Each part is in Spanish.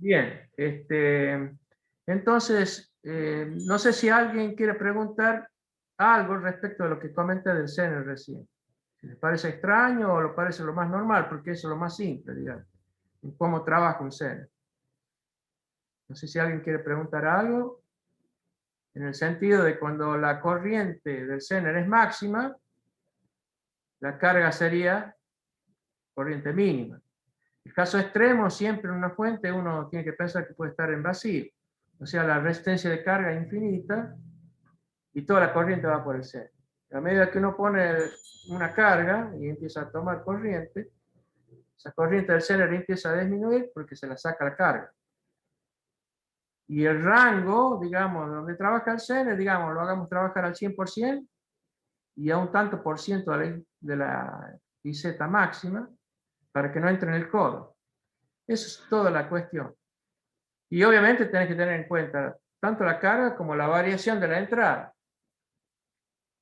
Bien, entonces, no sé si alguien quiere preguntar algo respecto a lo que comenté del Zener recién. Si les parece extraño o lo parece lo más normal, porque eso es lo más simple, digamos, en cómo trabaja un Zener. No sé si alguien quiere preguntar algo, en el sentido de cuando la corriente del Zener es máxima, la carga sería corriente mínima. El caso extremo, siempre en una fuente uno tiene que pensar que puede estar en vacío. O sea, la resistencia de carga es infinita y toda la corriente va por el centro. A medida que uno pone una carga y empieza a tomar corriente, esa corriente del centro empieza a disminuir porque se la saca la carga. Y el rango, digamos, donde trabaja el centro, digamos, lo hagamos trabajar al 100% y a un tanto por ciento de la IZ máxima para que no entre en el codo. Eso es toda la cuestión. Y obviamente tenés que tener en cuenta tanto la carga como la variación de la entrada.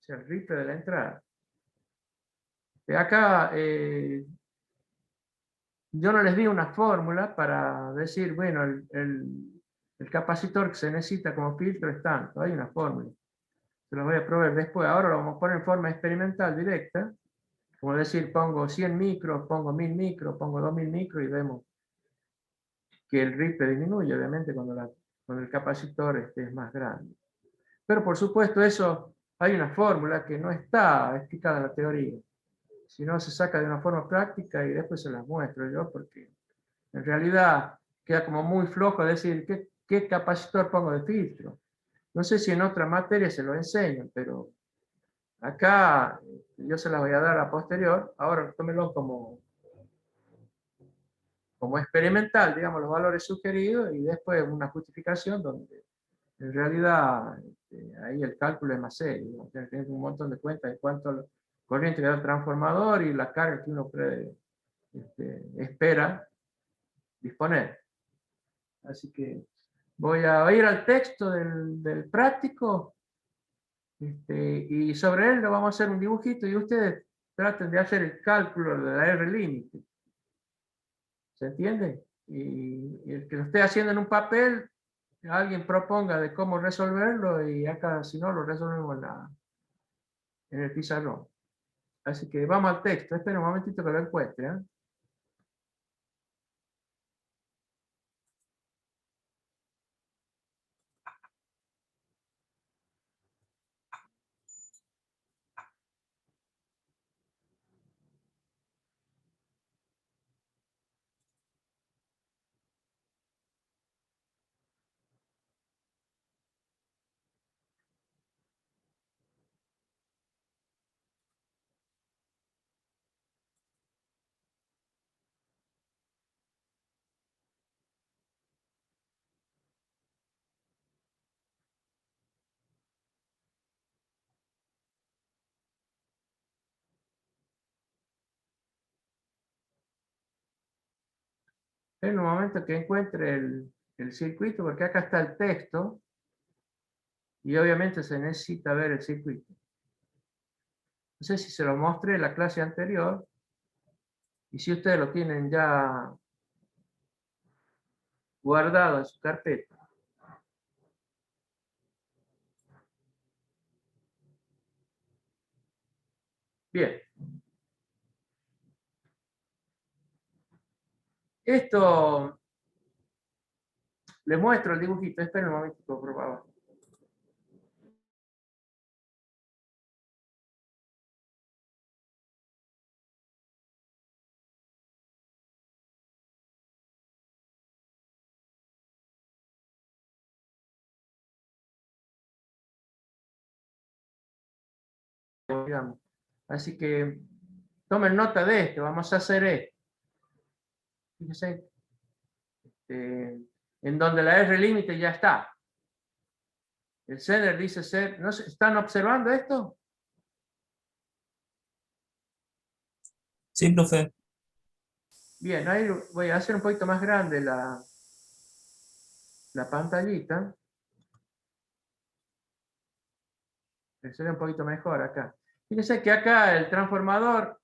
O sea, el ripple de la entrada. De acá, yo no les di una fórmula para decir, bueno, el capacitor que se necesita como filtro es tanto. Hay una fórmula. Se los voy a proveer después. Ahora lo vamos a poner en forma experimental directa. Como decir, pongo 100 micros, pongo 1000 micros, pongo 2000 micros y vemos que el ripple disminuye, obviamente, cuando el capacitor es más grande. Pero por supuesto eso hay una fórmula que no está explicada en la teoría, sino se saca de una forma práctica y después se las muestro yo, porque en realidad queda como muy flojo decir qué capacitor pongo de filtro. No sé si en otra materia se lo enseño, pero acá yo se las voy a dar a posterior. Ahora tómenlo como experimental, digamos, los valores sugeridos y después una justificación donde en realidad ahí el cálculo es más serio, ¿no? Tienes que tener un montón de cuentas de cuánto corriente que da el transformador y la carga que uno espera disponer. Así que voy a ir al texto del práctico y sobre él lo vamos a hacer un dibujito y ustedes traten de hacer el cálculo de la R límite. ¿Se entiende? Y el que lo esté haciendo en un papel, alguien proponga de cómo resolverlo y acá si no lo resolvemos en el pizarrón. Así que vamos al texto. Espera un momentito que lo encuentre. En un momento que encuentre el circuito, porque acá está el texto y obviamente se necesita ver el circuito. No sé si se lo mostré en la clase anterior y si ustedes lo tienen ya guardado en su carpeta. Bien. Esto les muestro el dibujito. Esperen un momentito, por favor. Digamos. Así que tomen nota de esto. Vamos a hacer esto. Fíjense. En donde la R límite ya está. El Zener dice ser, ¿no están observando esto? Sí, profe. Bien, ahí voy a hacer un poquito más grande la pantallita. Se ve un poquito mejor acá. Fíjense que acá el transformador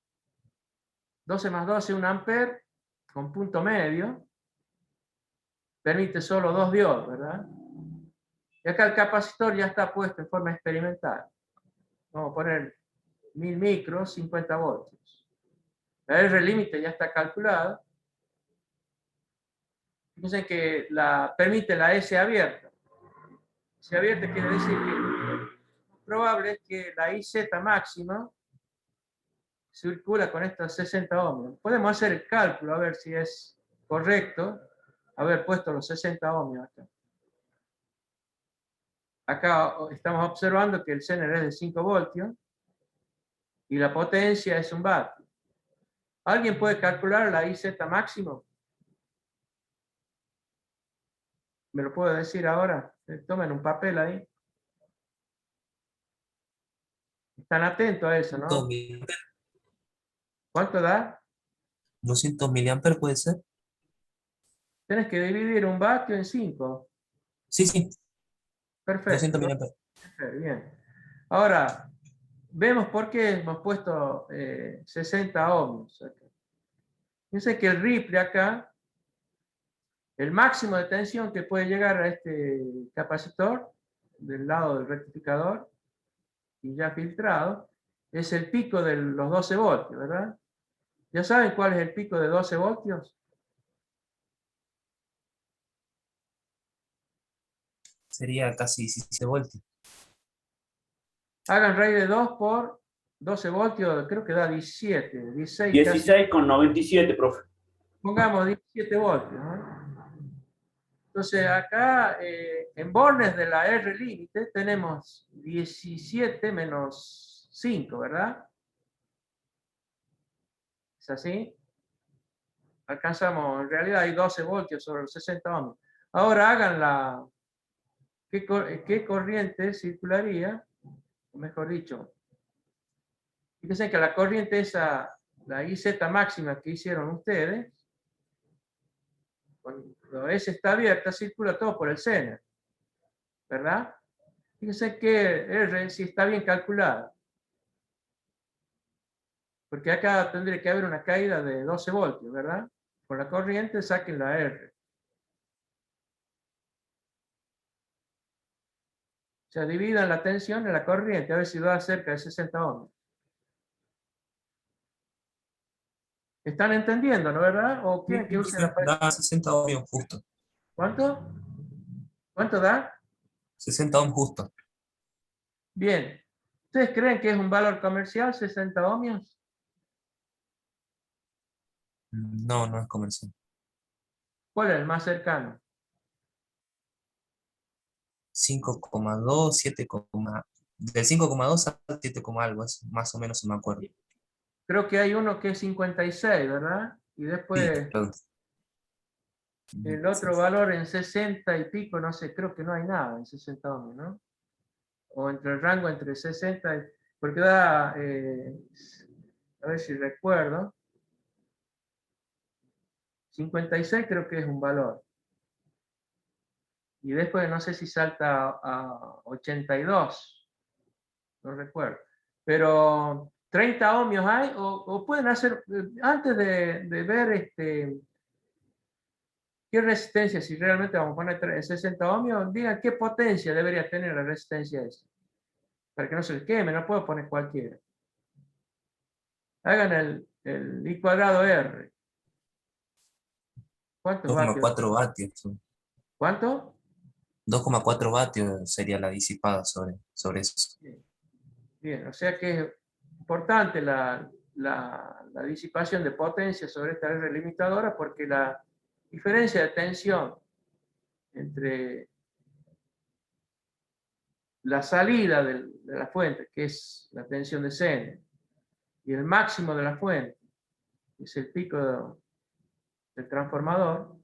12 más 12, 1 ampere, con punto medio. permite solo 2 diodos, ¿verdad? Y acá el capacitor ya está puesto en forma experimental. Vamos a poner 1000 micros, 50 voltios. La R límite ya está calculada. Fíjense que permite la S abierta. S abierta quiere decir que lo probable es que la IZ máxima circula con estos 60 ohmios. Podemos hacer el cálculo a ver si es correcto haber puesto los 60 ohmios acá. Acá estamos observando que el Zener es de 5 voltios y la potencia es 1 vatio. ¿Alguien puede calcular la IZ máximo? ¿Me lo puede decir ahora? Tomen un papel ahí. Están atentos a eso, ¿no? 200 ¿Cuánto da? 200 mA puede ser. Tienes que dividir 1 vatio en 5. Sí, sí, Perfecto. 200 mA. Bien. Ahora, vemos por qué hemos puesto 60 ohmios. Fíjense que el ripple acá, el máximo de tensión que puede llegar a este capacitor del lado del rectificador y ya filtrado, es el pico de los 12 voltios, ¿verdad? ¿Ya saben cuál es el pico de 12 voltios? Sería casi 17 voltios. Hagan raíz de 2 por 12 voltios, creo que da 17, 16 casi. 16,97, profe. Pongamos 17 voltios, ¿no? Entonces acá en bornes de la R límite tenemos 17 menos 5, ¿verdad? ¿Es así? Alcanzamos, en realidad hay 12 voltios sobre los 60 ohmios. Ahora hagan ¿qué corriente circularía? O mejor dicho, fíjense que la corriente esa, la IZ máxima que hicieron ustedes, cuando S está abierta, circula todo por el Zener, ¿verdad? Fíjense que R sí está bien calculada. Porque acá tendría que haber una caída de 12 voltios, ¿verdad? Por la corriente saquen la R. O sea, dividan la tensión en la corriente, a ver si da cerca de 60 ohmios. ¿Están entendiendo, no verdad? ¿O quieren que use la Da 60 ohmios justo. ¿Cuánto? ¿Cuánto da? 60 ohms justo. Bien. ¿Ustedes creen que es un valor comercial 60 ohmios? No, no es comercial. ¿Cuál es el más cercano? 5,2, 7, del 5,2 al 7, algo, es más o menos, si me acuerdo. Creo que hay uno que es 56, ¿verdad? Y Sí, después pero- el otro valor en 60 y pico, no sé, creo que no hay nada en 60 ohmios, ¿no? O entre el rango entre 60 y... Porque da, a ver si recuerdo, 56 creo que es un valor. Y después no sé si salta a 82, no recuerdo. Pero 30 ohmios hay, o pueden hacer, antes de ver qué resistencia, si realmente vamos a poner 60 ohmios, digan qué potencia debería tener la resistencia esa. Para que no se les queme, no puedo poner cualquiera. Hagan el I cuadrado R. ¿Cuántos vatios? 2,4 vatios. ¿Cuánto? 2,4 vatios sería la disipada sobre eso. Bien. Bien, o sea que es importante la disipación de potencia sobre esta R limitadora porque la diferencia de tensión entre la salida de la fuente, que es la tensión de Zener, y el máximo de la fuente, que es el pico del transformador,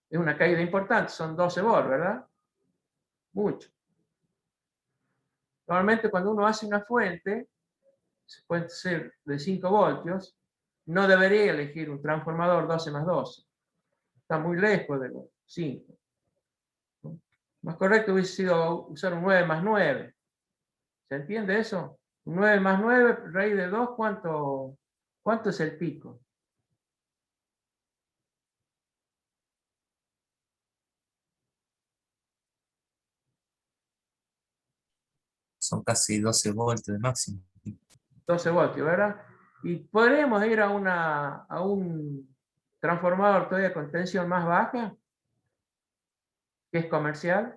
es una caída importante, son 12 volts, ¿verdad? Mucho. Normalmente cuando uno hace una fuente, puede ser de 5 voltios, no debería elegir un transformador 12 más 12. Está muy lejos de los 5. Más correcto hubiese sido usar un 9 más 9. ¿Se entiende eso? Un 9 más 9, raíz de 2, ¿cuánto es el pico? son casi 12 voltios de máximo. 12 voltios, ¿verdad? Y podríamos ir a un transformador todavía con tensión más baja, que es comercial.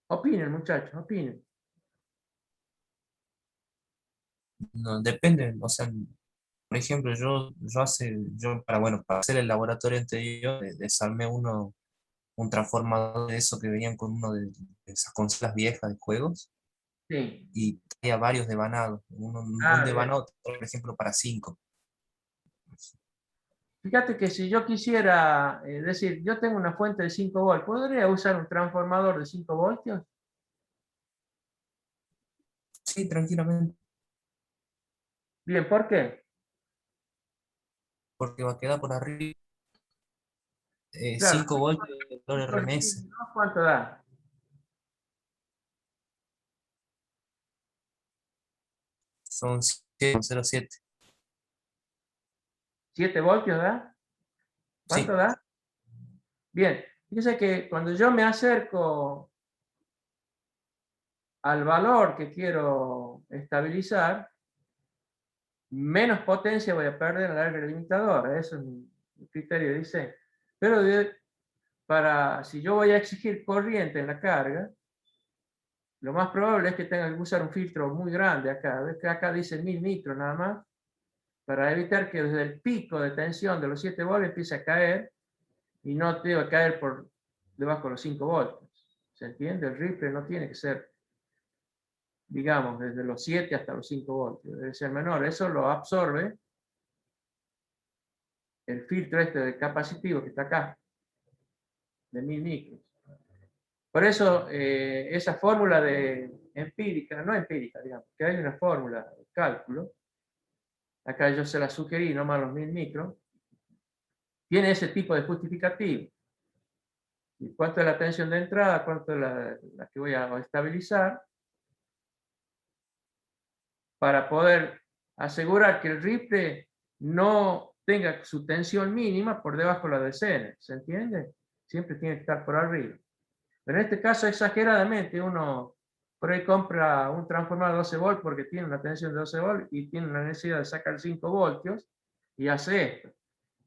Opinen, muchachos, opinen. No, depende, o sea, por ejemplo, para hacer el laboratorio anterior, desarmé un transformador de eso que venían con uno de esas consolas viejas de juegos Sí. y tenía varios devanados. Un Ah, bien. devanado, por ejemplo, para 5. Fíjate que si yo quisiera decir, yo tengo una fuente de 5 voltios, ¿podría usar un transformador de 5 voltios? Sí, tranquilamente, Bien, ¿por qué? porque va a quedar por arriba Claro, 5 voltios de valor 5 RMS. ¿no? ¿Cuánto da? Son 7,07. 7 voltios da. ¿Cuánto Sí, da? Bien, fíjese que cuando yo me acerco al valor que quiero estabilizar, menos potencia voy a perder en la área limitadora. Eso es un criterio de diseño. Pero si yo voy a exigir corriente en la carga, lo más probable es que tenga que usar un filtro muy grande acá. ¿Ves que acá dice 1000 micros nada más? Para evitar que desde el pico de tensión de los 7 voltios empiece a caer y no deba caer por debajo de los 5 voltios. ¿Se entiende? El rifle no tiene que ser, digamos, desde los 7 hasta los 5 voltios. Debe ser menor. Eso lo absorbe el filtro este de capacitivo que está acá, de 1000 micros. Por eso, esa fórmula de empírica, no empírica, digamos, que hay una fórmula de cálculo, acá yo se la sugerí, no más los 1000 micros, tiene ese tipo de justificativo. ¿Y cuánto es la tensión de entrada? ¿Cuánto es la que voy a estabilizar? Para poder asegurar que el rifle no tenga su tensión mínima por debajo de la decena. ¿Se entiende? Siempre tiene que estar por arriba. Pero en este caso, exageradamente, uno por ahí compra un transformador de 12 voltios porque tiene una tensión de 12 voltios y tiene la necesidad de sacar 5 voltios y hace esto.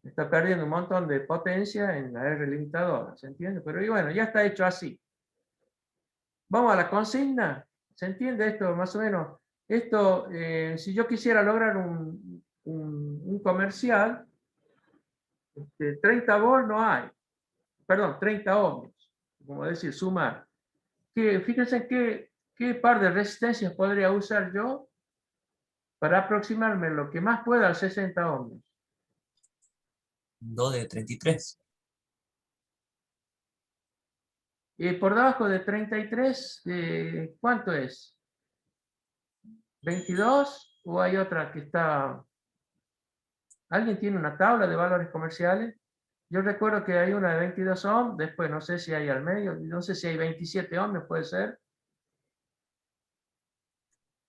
Está perdiendo un montón de potencia en la R limitadora, ¿se entiende? Pero y bueno, ya está hecho así. Vamos a la consigna. ¿Se entiende esto más o menos? Esto, si yo quisiera lograr un comercial, 30 volt no hay. Perdón, 30 ohmios. Como decir, sumar. Fíjense qué par de resistencias podría usar yo para aproximarme lo que más pueda al 60 ohmios. 2 de 33. Y por debajo de 33, ¿cuánto es? ¿22? ¿O hay otra que está... ¿Alguien tiene una tabla de valores comerciales? Yo recuerdo que hay una de 22 ohms, después no sé si hay al medio, no sé si hay 27 ohms, puede ser.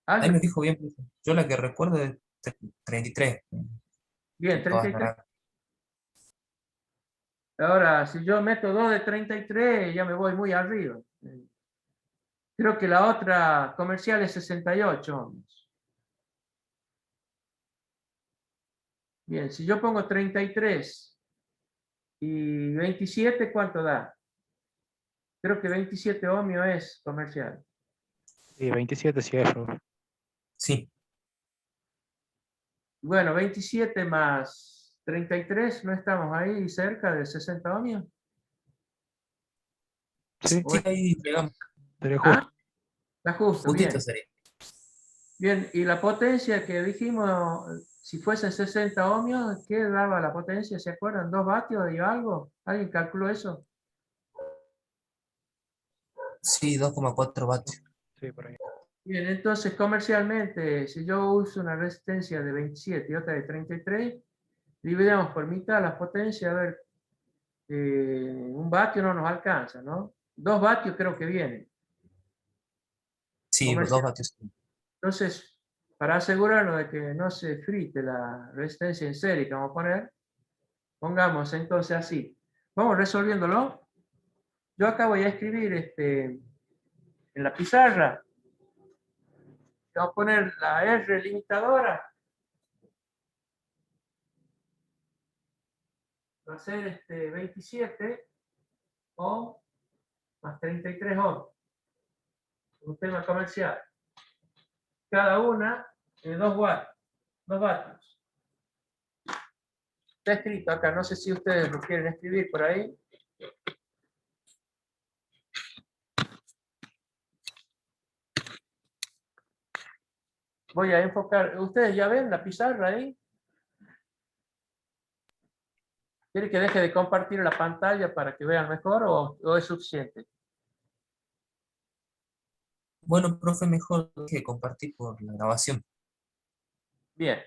Ahí ¿Alguien? me fijo bien, yo la que recuerdo es 33. Bien, Son todas 33. naranjas. Ahora, si yo meto 2 de 33, ya me voy muy arriba. Creo que la otra comercial es 68 ohms. Bien, si yo pongo 33 y 27, ¿cuánto da? Creo que 27 ohmios es comercial. Sí, 27 sí es, profe. Sí, Bueno, 27 más 33, ¿no estamos ahí cerca de 60 ohmios? Sí, ¿O sí, es- ahí llegamos. sería ¿Ah? justo. Está justo, Justito bien. sería. Bien, y la potencia que dijimos, si fuesen 60 ohmios, ¿qué daba la potencia? ¿Se acuerdan? ¿2 vatios y algo? ¿Alguien calculó eso? Sí, 2,4 vatios. Sí, por ahí. Bien, entonces comercialmente, si yo uso una resistencia de 27 y otra de 33, dividimos por mitad las potencias, a ver, un vatio no nos alcanza, ¿no? 2 vatios creo que viene. Sí, 2 vatios. Entonces, para asegurarnos de que no se frite la resistencia en serie que vamos a poner, pongamos entonces así. Vamos resolviéndolo. Yo acá voy a escribir en la pizarra. Vamos a poner la R limitadora. Va a ser 27 ohm más 33 ohm. Un tema comercial. Cada una de 2 watts, 2 vatios. Está escrito acá, no sé si ustedes lo quieren escribir por ahí. Voy a enfocar, ¿ustedes ya ven la pizarra ahí? ¿Quiere que deje de compartir la pantalla para que vean mejor o es suficiente? Bueno, profe, mejor que compartir por la grabación. Bien.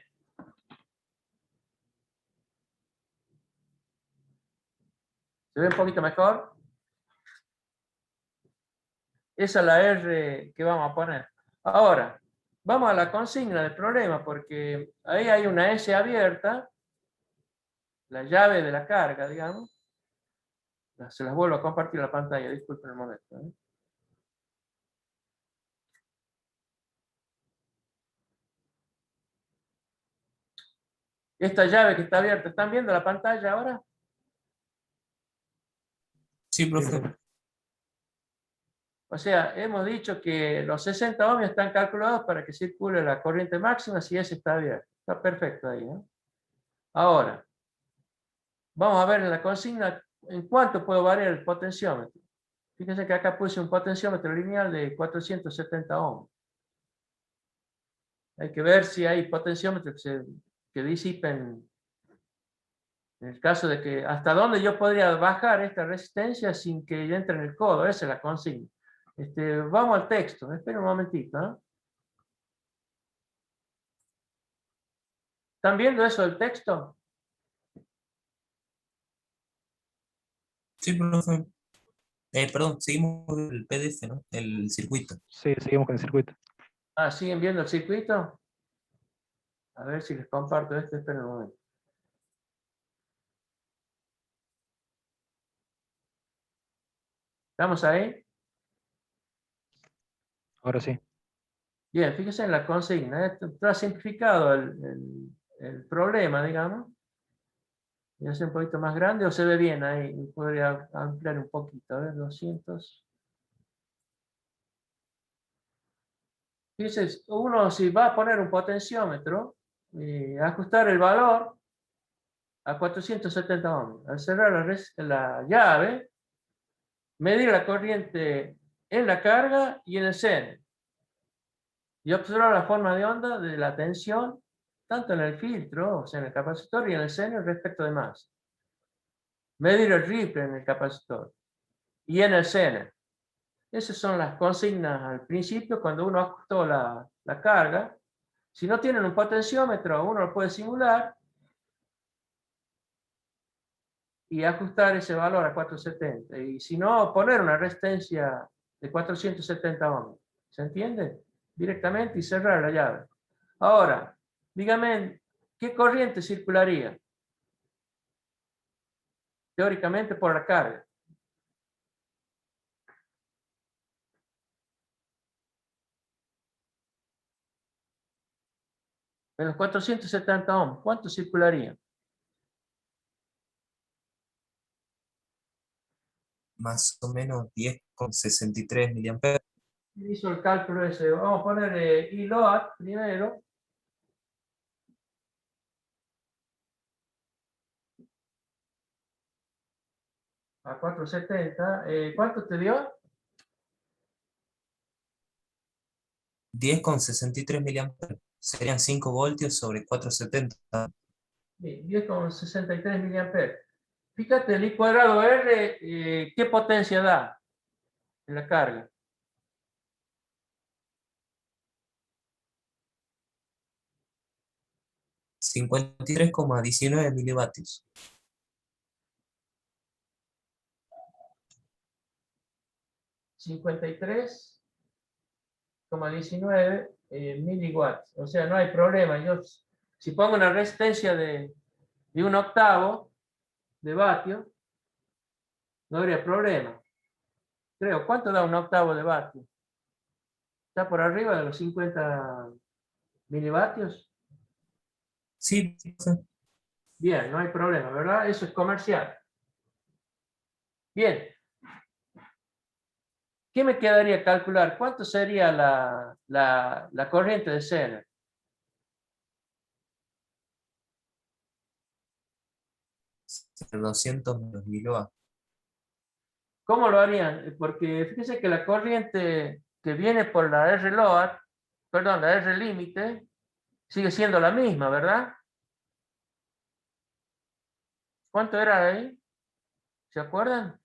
¿Se ve un poquito mejor? Esa es la R que vamos a poner. Ahora, vamos a la consigna del problema, porque ahí hay una S abierta, la llave de la carga, digamos. Se las vuelvo a compartir la pantalla, disculpen el momento. Esta llave que está abierta, ¿están viendo la pantalla ahora? Sí, Sí, profe. profe. O sea, hemos dicho que los 60 ohmios están calculados para que circule la corriente máxima si ese está abierto. Está perfecto ahí, ¿no? Ahora, vamos a ver en la consigna en cuánto puede variar el potenciómetro. Fíjense que acá puse un potenciómetro lineal de 470 ohms. Hay que ver si hay potenciómetros que disipen, en el caso de que hasta dónde yo podría bajar esta resistencia sin que entre en el codo. Esa es la consigna. Vamos al texto. Esperen un momentito, ¿no? ¿Están viendo eso del texto? Sí, profe. Perdón, seguimos el PDF, ¿no? El circuito. Sí, seguimos con el circuito. Ah, ¿siguen viendo el circuito? A ver si les comparto esto. Esperen un momento. ¿Estamos ahí? Ahora sí. Bien, fíjense en la consigna. Está simplificado el problema, digamos. Voy a hacer un poquito más grande o se ve bien ahí. Podría ampliar un poquito. A ver, 200. Fíjense, uno si va a poner un potenciómetro, ajustar el valor a 470 ohms. Al cerrar la llave, medir la corriente en la carga y en el seno. Y observar la forma de onda de la tensión, tanto en el filtro, o sea, en el capacitor, y en el seno respecto de masa. Medir el ripple en el capacitor y en el seno. Esas son las consignas al principio cuando uno ajustó la carga. Si no tienen un potenciómetro, uno lo puede simular y ajustar ese valor a 470. Y si no, poner una resistencia de 470 ohms. ¿Se entiende? Directamente y cerrar la llave. Ahora, dígame, ¿qué corriente circularía? Teóricamente por la carga. En los 470 ohms, ¿cuánto circularía? Más o menos 10,63 miliamperes. Hizo el cálculo ese. Vamos a poner ILOAD primero. A 470. ¿Cuánto te dio? 10,63 miliamperes. Serían 5 voltios sobre 470. 10,63 miliamperes. Fíjate, el I cuadrado R, ¿qué potencia da en la carga? $53,19 milivatios. 53,19 miliwatts. O sea, no hay problema. Yo, si pongo una resistencia de 1 octavo de vatio, no habría problema. creo. ¿Cuánto da un octavo de vatio? ¿Está por arriba de los 50 milivatios? Sí, profe. Bien, no hay problema, ¿verdad? Eso es comercial. Bien. ¿Qué me quedaría calcular? ¿Cuánto sería la corriente de Zener? De 200 kilovatios. ¿Cómo lo harían? Porque fíjense que la corriente que viene por la R load, perdón, la R límite, sigue siendo la misma, ¿verdad? ¿Cuánto era ahí? ¿Se acuerdan?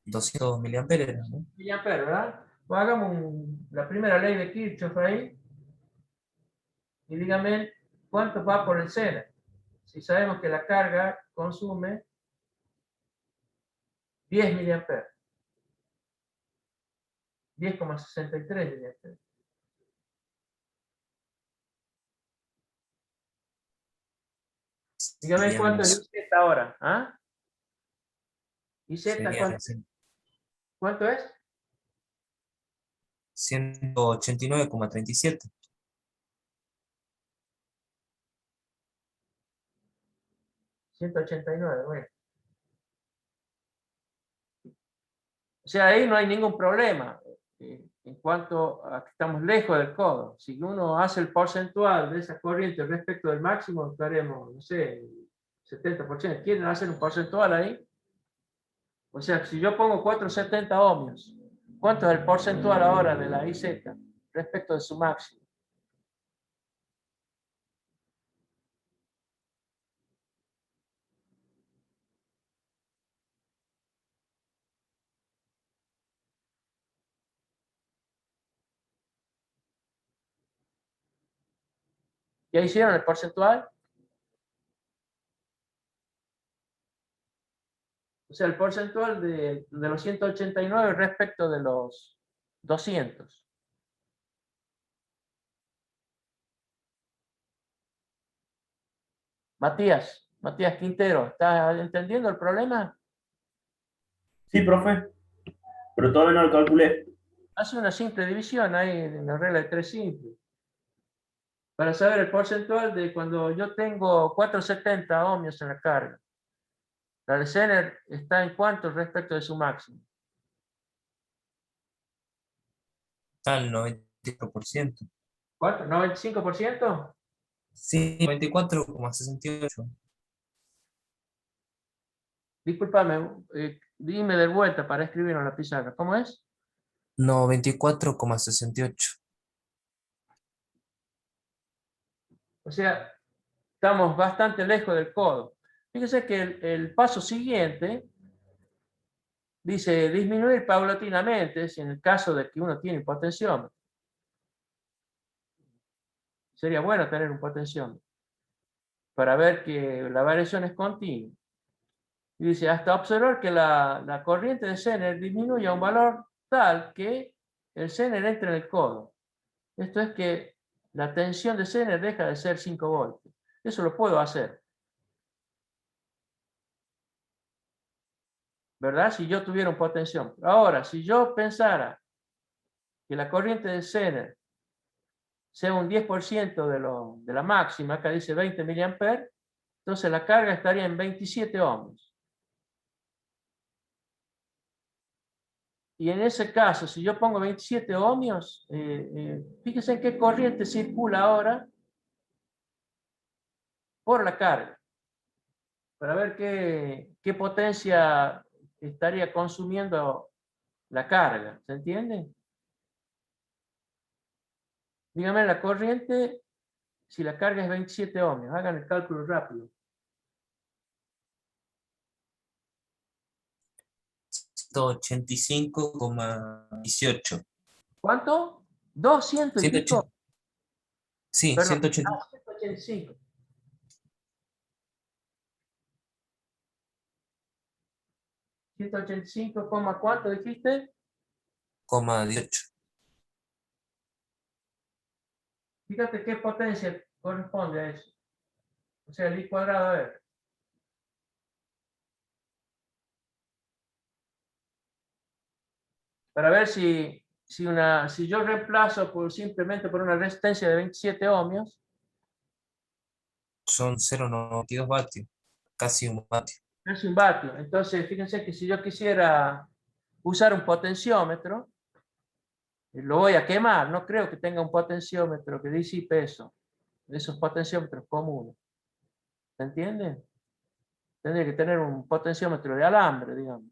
200 miliamperes, ¿no? Miliamperes, ¿verdad? Pues hagamos la primera ley de Kirchhoff ahí y díganme cuánto va por el Zener. Si sabemos que la carga consume 10 miliamperes. 10,63 miliamperes. Dígame cuánto es IZ ahora. ¿Ah? IZ, Serían ¿cuánto es? 189,37. 189, bueno. O sea, ahí no hay ningún problema en cuanto a que estamos lejos del codo. Si uno hace el porcentual de esa corriente respecto del máximo, estaremos, no sé, 70%. ¿Quieren hacer un porcentual ahí? O sea, si yo pongo 470 ohmios, ¿cuánto es el porcentual ahora de la IZ respecto de su máximo? ¿Ya hicieron el porcentual? O sea, el porcentual de los 189 respecto de los 200. Matías Quintero, ¿estás entendiendo el problema? Sí, profe, pero todavía no lo calculé. Hace una simple división ahí en la regla de 3 simple. Para saber el porcentual de cuando yo tengo 470 ohmios en la carga. La de Zener está en cuánto respecto de su máximo. Está al 94%. ¿Cuánto? ¿95%? Sí, 94,68. Discúlpame, dime de vuelta para escribirlo en la pizarra. ¿Cómo es? 94,68. O sea, estamos bastante lejos del codo. Fíjese que el paso siguiente dice disminuir paulatinamente, si en el caso de que uno tiene potenciómetro. Sería bueno tener un potenciómetro para ver que la variación es continua. Y dice, hasta observar que la corriente de Zener disminuye a un valor tal que el Zener entre en el codo. Esto es que la tensión de Zener deja de ser 5 voltios. Eso lo puedo hacer. ¿Verdad? Si yo tuviera un potenciómetro. Ahora, si yo pensara que la corriente de Zener sea un 10% de la máxima, acá dice 20 mA, entonces la carga estaría en 27 ohms. Y en ese caso, si yo pongo 27 ohmios, fíjense en qué corriente circula ahora por la carga, para ver qué potencia estaría consumiendo la carga. ¿Se entiende? Dígame la corriente, si la carga es 27 ohmios, hagan el cálculo rápido. 185,18. ¿Cuánto? 200 y 180. pico. Sí, Perdón, 180. 185. 185, ¿cuánto dijiste? 18. Fíjate qué potencia corresponde a eso. O sea, el I cuadrado es. para ver si yo reemplazo simplemente por una resistencia de 27 ohmios, Son 0,92 vatios, casi un vatio. es un vatio. Entonces, fíjense que si yo quisiera usar un potenciómetro, lo voy a quemar. No creo que tenga un potenciómetro que disipe eso, esos potenciómetros comunes. ¿Se entiende? Tendría que tener un potenciómetro de alambre, digamos.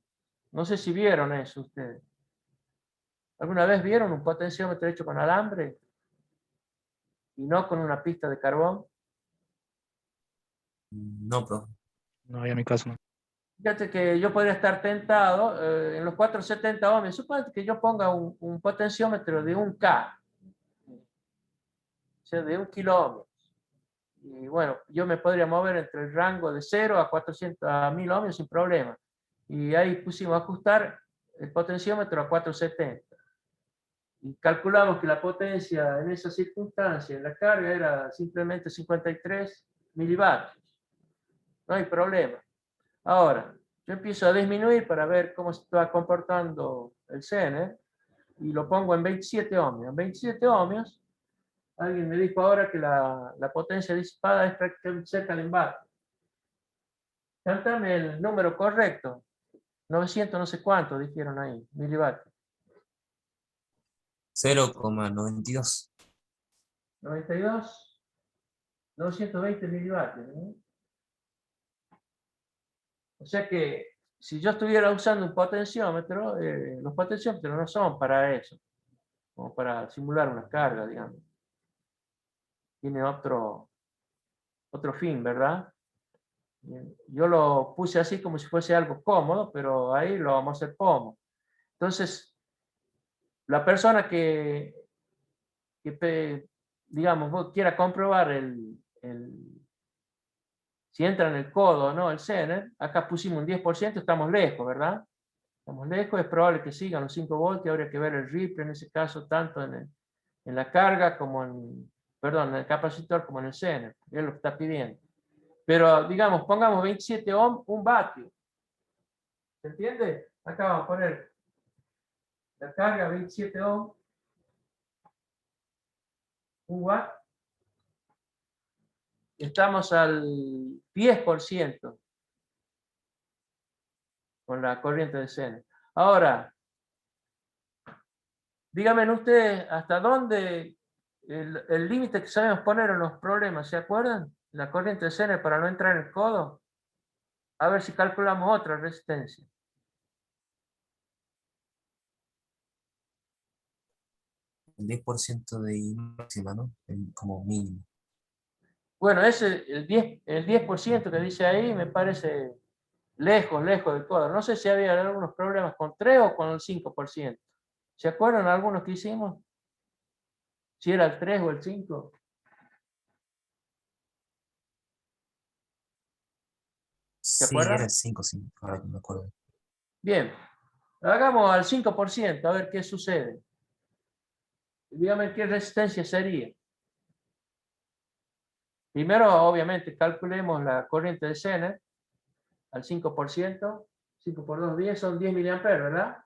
No sé si vieron eso ustedes. ¿Alguna vez vieron un potenciómetro hecho con alambre y no con una pista de carbón? No, profe. No, ya en mi caso no. Fíjate que yo podría estar tentado en los 470 ohmios. Suponete que yo ponga un potenciómetro de 1K, o sea, de 1 kilo ohmios. Y bueno, yo me podría mover entre el rango de 0 a 400, a 1000 ohmios sin problema. Y ahí pusimos a ajustar el potenciómetro a 470. Y calculamos que la potencia en esa circunstancia, en la carga, era simplemente 53 milivatios. No hay problema. Ahora, yo empiezo a disminuir para ver cómo se está comportando el Zener y lo pongo en 27 ohmios. En 27 ohmios, alguien me dijo ahora que la potencia disipada es prácticamente cerca del vatio. Cántame el número correcto. 900 no sé cuánto dijeron ahí, milivatios. 0,92. 92, 920 milivatios, ¿no? O sea que si yo estuviera usando un potenciómetro, los potenciómetros no son para eso, como para simular una carga, digamos. Tiene otro fin, ¿verdad? Yo lo puse así como si fuese algo cómodo, pero ahí lo vamos a hacer pomo. Entonces, la persona digamos, quiera comprobar si entra en el codo o no el Zener, acá pusimos un 10%, estamos lejos, ¿verdad? Estamos lejos, es probable que sigan los 5 voltios, habría que ver el ripple en ese caso, tanto en la carga como perdón, en el capacitor como en el Zener, es lo que está pidiendo. Pero, digamos, pongamos 27 ohm, 1 vatio. ¿Se entiende? Acá vamos a poner la carga 27 ohm, 1 watt. Estamos al 10% con la corriente de Zener. Ahora, díganme ustedes hasta dónde el límite que sabemos poner en los problemas, ¿se acuerdan? La corriente de Zener para no entrar en el codo. A ver si calculamos otra resistencia. El 10% de I máxima, ¿no? Como mínimo. Bueno, el 10% que dice ahí me parece lejos del codo. No sé si había algunos problemas con 3 o con el 5%. ¿Se acuerdan algunos que hicimos? Si era el 3 o el 5. ¿Se Sí, era acuerdan? el 5, sí, ahora que me acuerdo. Bien. Hagamos al 5%, a ver qué sucede. Dígame qué resistencia sería. Primero, obviamente, calculemos la corriente de Zener al 5%. 5 por 2, 10, son 10 miliamperes, ¿verdad?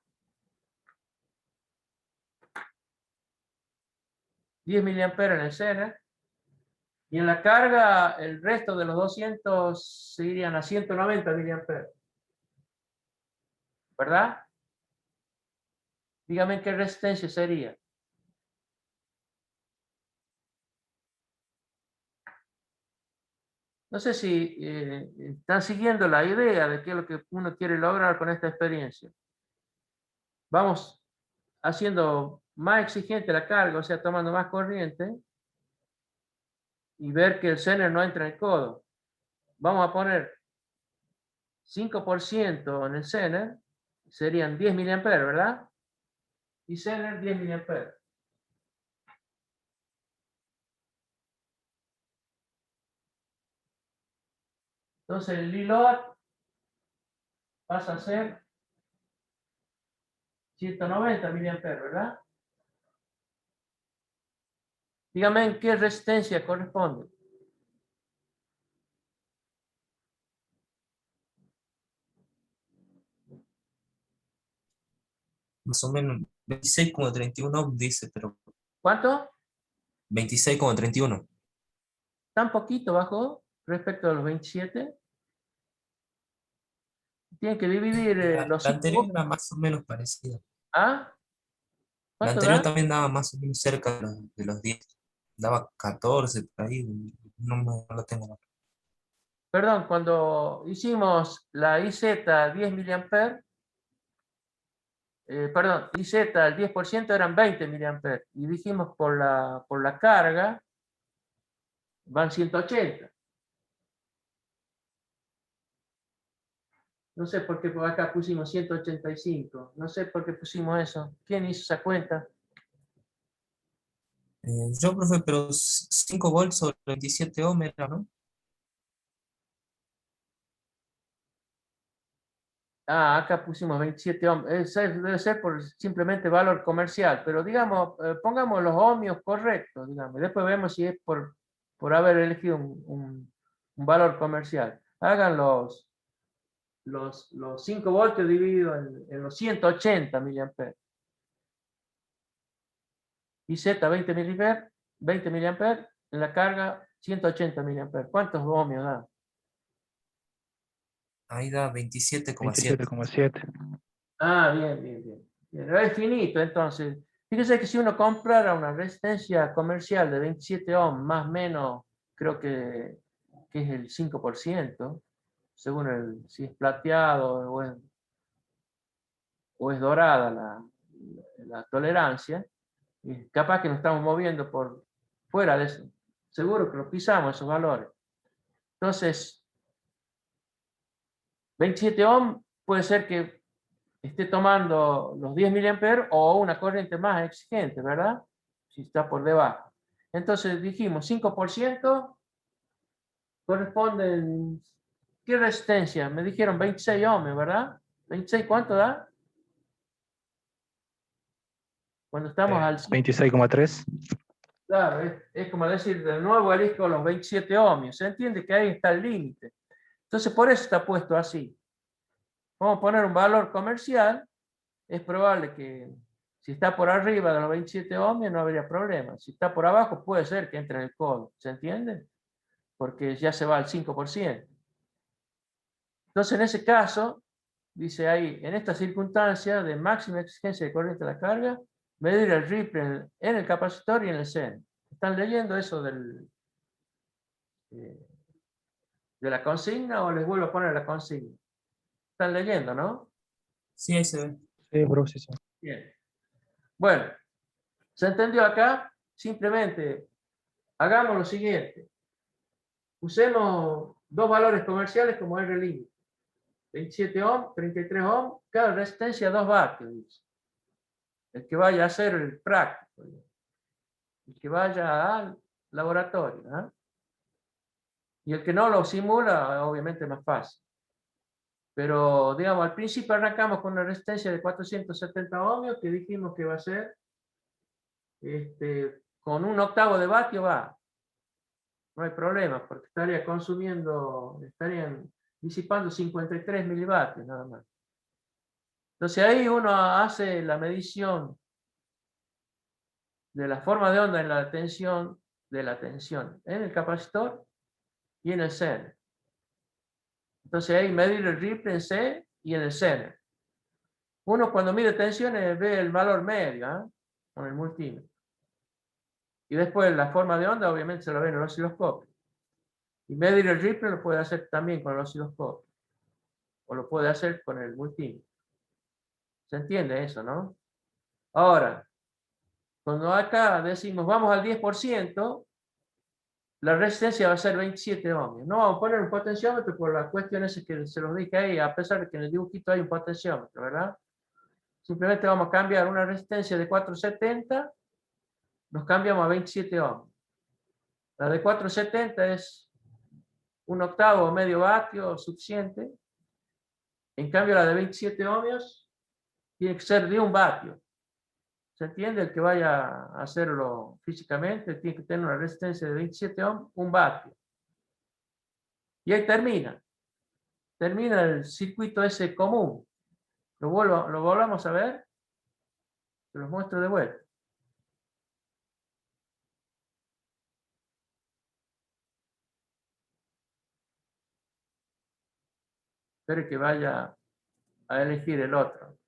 10 miliamperes en el Zener. Y en la carga, el resto de los 200 se irían a 190 miliamperes. ¿Verdad? Dígame qué resistencia sería. No sé si están siguiendo la idea de qué es lo que uno quiere lograr con esta experiencia. Vamos haciendo más exigente la carga, o sea, tomando más corriente, y ver que el Zener no entra en el codo. Vamos a poner 5% en el Zener, serían 10 miliamperes, ¿verdad? Y Zener 10 miliamperes. Entonces el Liload pasa a ser 190 miliamperes, ¿verdad? Dígame en qué resistencia corresponde. más o menos 26,31 ohms dice, pero ¿Cuánto? 26,31. ¿Tan poquito bajó respecto a los 27? Tienen que dividir La, los la 5 anterior voltios. era más o menos parecida. ¿Ah? La ¿Cuánto anterior da? también daba más o menos cerca de los 10. Daba 14 por ahí. No lo tengo. Perdón, cuando hicimos la IZ 10 miliamperes, perdón, IZ al 10% eran 20 miliamperes. Y dijimos por la carga van 180. No sé por qué por acá pusimos 185. No sé por qué pusimos eso. ¿Quién hizo esa cuenta? Yo, profe, pero 5 volts sobre 27 ohms era, ¿no? Ah, acá pusimos 27 ohms. Debe ser por simplemente valor comercial, pero digamos, pongamos los ohmios correctos, digamos, y después vemos si es por haber elegido un valor comercial. Hagan los 5 voltios divididos en los 180 miliamperes. Y Z 20 miliamperes, en la carga 180 miliamperes. ¿Cuántos ohmios da? Ahí da 27,7. 27,7. Ah, bien, bien, bien. Bien, es finito, entonces. Fíjese que si uno comprara una resistencia comercial de 27 ohms, más o menos, creo que es el 5%, según si es plateado o es dorada la tolerancia, y capaz que nos estamos moviendo por fuera de eso. Seguro que lo pisamos esos valores. Entonces, 27 ohms puede ser que esté tomando los 10 miliamperes o una corriente más exigente, ¿verdad? Si está por debajo. Entonces dijimos 5% corresponden, ¿qué resistencia? Me dijeron 26 ohms, ¿verdad? ¿26 cuánto da? Cuando estamos al 5. 26,3. Claro, es como decir, de nuevo elijo los 27 ohmios. Se entiende que ahí está el límite. Entonces por eso está puesto así. Vamos a poner un valor comercial. Es probable que si está por arriba de los 27 ohmios no habría problema. Si está por abajo puede ser que entre en el codo. ¿Se entiende? Porque ya se va al 5%. Entonces en ese caso, dice ahí, en esta circunstancia de máxima exigencia de corriente de la carga, medir el ripple en el capacitor y en el seno. ¿Están leyendo eso de la consigna o les vuelvo a poner la consigna? Están leyendo, ¿no? Sí, ahí se ve. Sí, profe, sí. Bien. Bueno, ¿se entendió acá? Simplemente hagamos lo siguiente. Usemos dos valores comerciales como R límite. 27 ohms, 33 ohms, cada resistencia 2 vatios. Dice. El que vaya a hacer el práctico. El que vaya al laboratorio. ¿Eh? Y el que no lo simula, obviamente es más fácil. Pero, digamos, al principio arrancamos con una resistencia de 470 ohmios que dijimos que va a ser con 1/8 de vatio va. No hay problema, porque estarían disipando 53 milivatios nada más. Entonces ahí uno hace la medición de la forma de onda en la tensión, de la tensión en el capacitor y en el Zener. Entonces ahí medir el ripple en C y en el Zener. Uno cuando mide tensiones ve el valor medio, ¿eh? Con el multímetro. Y después la forma de onda obviamente se lo ve en el osciloscopio. Y medir el ripple lo puede hacer también con el osciloscopio. O lo puede hacer con el multímetro. ¿Se entiende eso, no? Ahora, cuando acá decimos vamos al 10%, la resistencia va a ser 27 ohmios. No vamos a poner un potenciómetro por las cuestiones que se los dije ahí, a pesar de que en el dibujito hay un potenciómetro, ¿verdad? Simplemente vamos a cambiar una resistencia de 470, nos cambiamos a 27 ohmios. La de 470 es 1/8 o medio vatio suficiente. En cambio, la de 27 ohmios tiene que ser de 1 vatio. ¿Se entiende? El que vaya a hacerlo físicamente tiene que tener una resistencia de 27 ohms, 1 vatio. Y ahí termina. Termina el circuito ese común. Lo volvamos a ver. Se los muestro de vuelta. Espero que vaya a elegir el otro.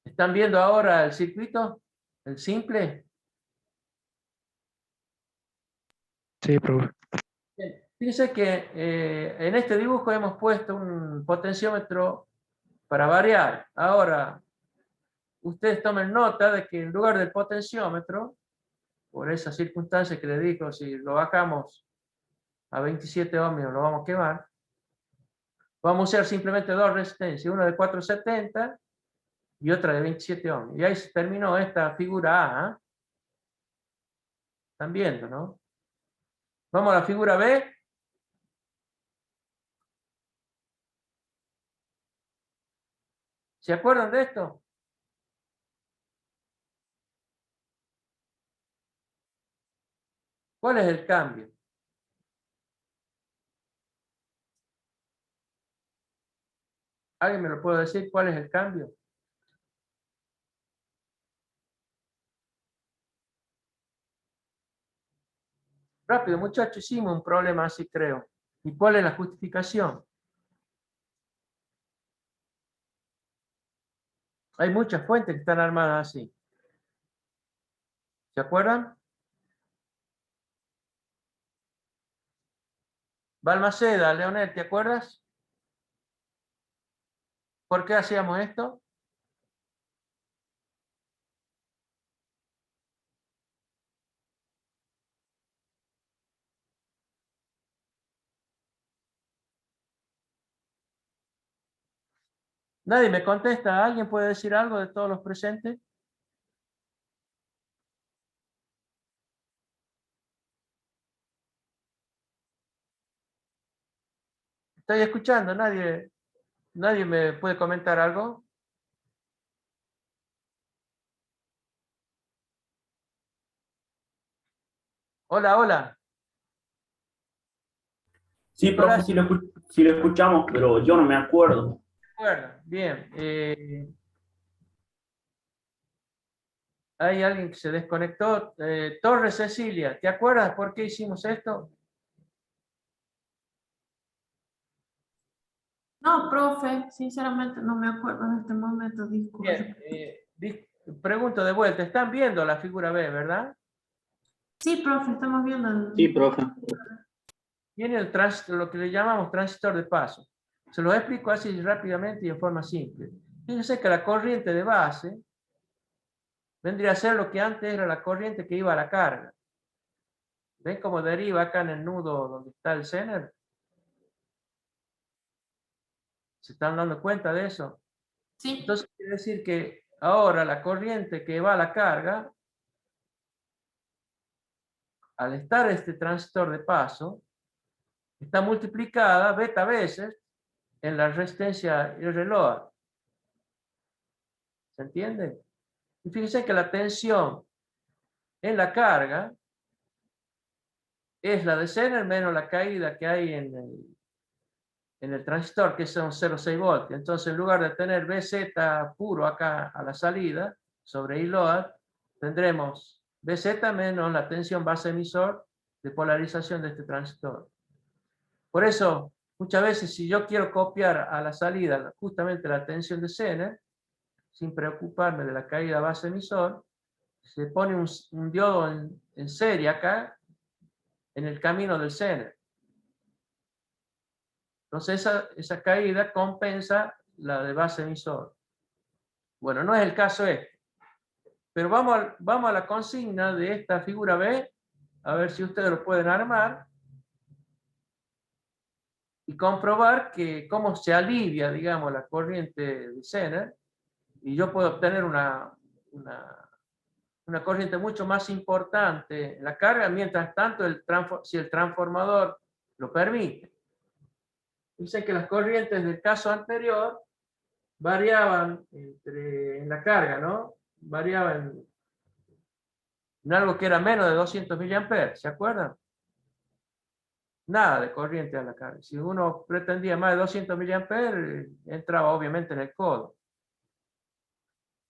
¿Están viendo ahora el circuito? ¿El simple? Sí, profe. Bien. Fíjense que en este dibujo hemos puesto un potenciómetro para variar. Ahora, ustedes tomen nota de que en lugar del potenciómetro, por esa circunstancia que les digo, si lo bajamos a 27 ohmios lo vamos a quemar, vamos a usar simplemente dos resistencias, una de 470 y otra de 27 ohmios. Y ahí se terminó esta figura A. ¿Eh? ¿Están viendo, no? Vamos a la figura B. ¿Se acuerdan de esto? ¿Cuál es el cambio? ¿Alguien me lo puede decir? ¿Cuál es el cambio? Rápido, muchachos, hicimos un problema así, creo. ¿Y cuál es la justificación? Hay muchas fuentes que están armadas así. ¿Se acuerdan? Balmaceda, Leonel, ¿te acuerdas? ¿Por qué hacíamos esto? Nadie me contesta. ¿Alguien puede decir algo de todos los presentes? Estoy escuchando. ¿Nadie me puede comentar algo? Hola, hola. Sí, profe, Nicolás, sí lo escuchamos, pero yo no me acuerdo. ¿te acuerdas? Bien. Hay alguien que se desconectó. Torres Cecilia, ¿te acuerdas por qué hicimos esto? No, profe, sinceramente no me acuerdo en este momento, disculpe. Bien. Pregunto de vuelta. ¿Están viendo la figura B, verdad? Sí, profe, estamos viendo Sí, profe. Tiene el lo que le llamamos transistor de paso. Se lo explico así rápidamente y en forma simple. Fíjense que la corriente de base vendría a ser lo que antes era la corriente que iba a la carga. ¿Ven cómo deriva acá en el nudo donde está el Zener? ¿Se están dando cuenta de eso? Sí, Entonces quiere decir que ahora la corriente que va a la carga, al estar este transistor de paso, está multiplicada beta veces en la resistencia R-load. ¿Se entiende? Y fíjense que la tensión en la carga es la de Zener menos la caída que hay en el transistor, que son 0,6 voltios. Entonces, en lugar de tener BZ puro acá a la salida, sobre I-load, tendremos BZ menos la tensión base emisor de polarización de este transistor. Por eso, muchas veces, si yo quiero copiar a la salida justamente la tensión de Zener, sin preocuparme de la caída base emisor, se pone un diodo en serie acá, en el camino del Zener. Entonces esa caída compensa la de base emisor. Bueno, no es el caso este. Pero vamos a la consigna de esta figura B, a ver si ustedes lo pueden armar y comprobar que cómo se alivia, digamos, la corriente de Zener y yo puedo obtener una corriente mucho más importante en la carga, mientras tanto si el transformador lo permite. Dice que las corrientes del caso anterior variaban en la carga, ¿no? Variaban en algo que era menos de 200 miliamperes, ¿se acuerdan? nada de corriente a la carga. Si uno pretendía más de 200 miliamperes, entraba obviamente en el codo.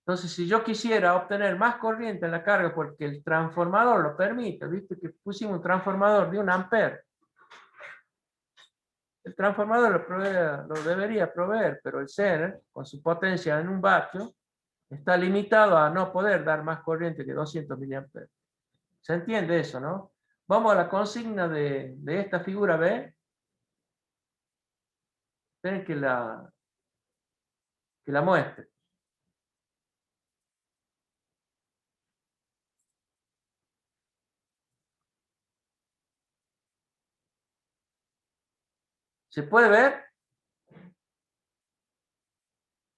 Entonces, si yo quisiera obtener más corriente en la carga porque el transformador lo permite, viste que pusimos un transformador de 1 ampere. El transformador lo debería proveer, pero el Zener, con su potencia en 1 vatio, está limitado a no poder dar más corriente que 200 miliamperes. ¿Se entiende eso, no? Vamos a la consigna de esta figura B. Esperen que la muestre. ¿Se puede ver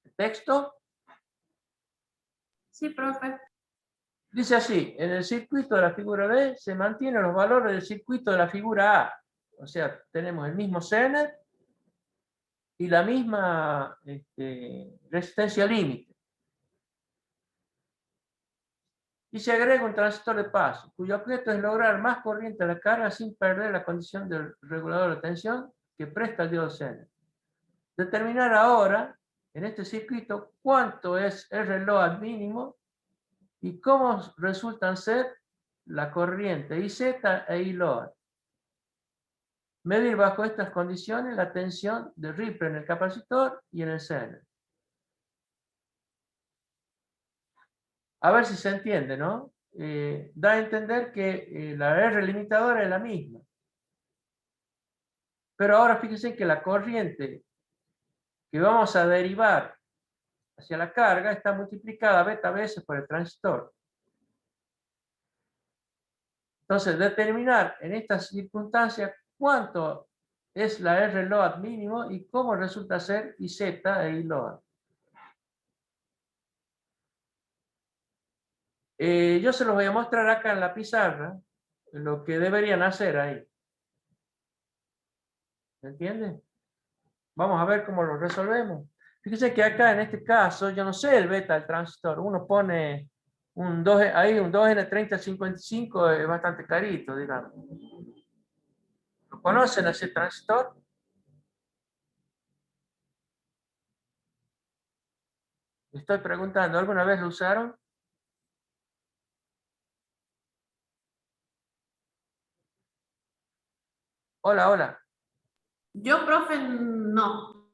el texto? Sí, profe. Dice así, en el circuito de la figura B se mantienen los valores del circuito de la figura A. O sea, tenemos el mismo Zener y la misma resistencia límite. Y se agrega un transistor de paso, cuyo objeto es lograr más corriente a la carga sin perder la condición del regulador de tensión que presta el diodo Zener. Determinar ahora, en este circuito, cuánto es RLOAD mínimo y cómo resultan ser la corriente IZ e ILOAD. Medir bajo estas condiciones la tensión de Ripple en el capacitor y en el Zener. A ver si se entiende, ¿no? Da a entender que la R limitadora es la misma. Pero ahora fíjense que la corriente que vamos a derivar hacia la carga está multiplicada beta veces por el transistor. Entonces, determinar en estas circunstancias cuánto es la R load mínimo y cómo resulta ser IZ e ILOAD. Yo se los voy a mostrar acá en la pizarra lo que deberían hacer ahí. ¿Se entiende? Vamos a ver cómo lo resolvemos. Fíjense que acá en este caso, yo no sé el beta del transistor. Uno pone un 2, ahí un 2N3055, es bastante carito, digamos. ¿Lo conocen ese transistor? Estoy preguntando, ¿alguna vez lo usaron? Hola, hola. Yo, profe, no.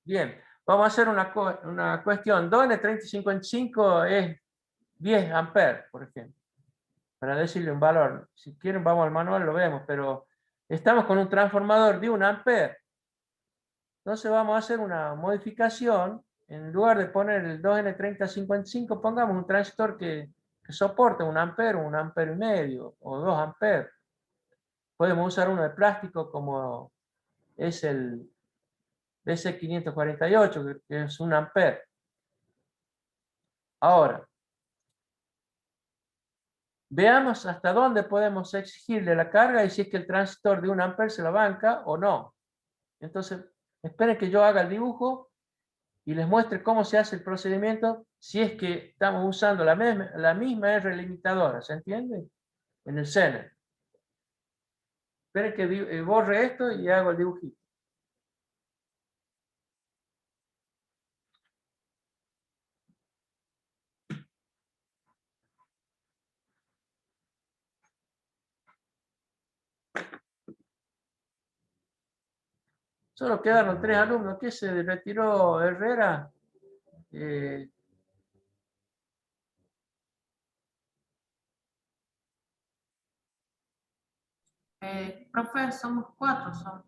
Bien, vamos a hacer una cuestión. 2N3055 es 10 amperes, por ejemplo, para decirle un valor. Si quieren, vamos al manual, lo vemos, pero estamos con un transformador de 1 ampere. Entonces vamos a hacer una modificación. En lugar de poner el 2N3055, pongamos un transistor que soporte 1 ampere, 1 ampere y medio, o 2 amperes. Podemos usar uno de plástico como es el DC548, que es 1 ampere. Ahora, veamos hasta dónde podemos exigirle la carga y si es que el transistor de 1 ampere se la banca o no. Entonces, esperen que yo haga el dibujo y les muestre cómo se hace el procedimiento si es que estamos usando la misma R limitadora, ¿se entiende? En el Zener. Esperen que borre esto y hago el dibujito. Solo quedaron 3 alumnos. ¿Qué se retiró Herrera? Profe, somos 4.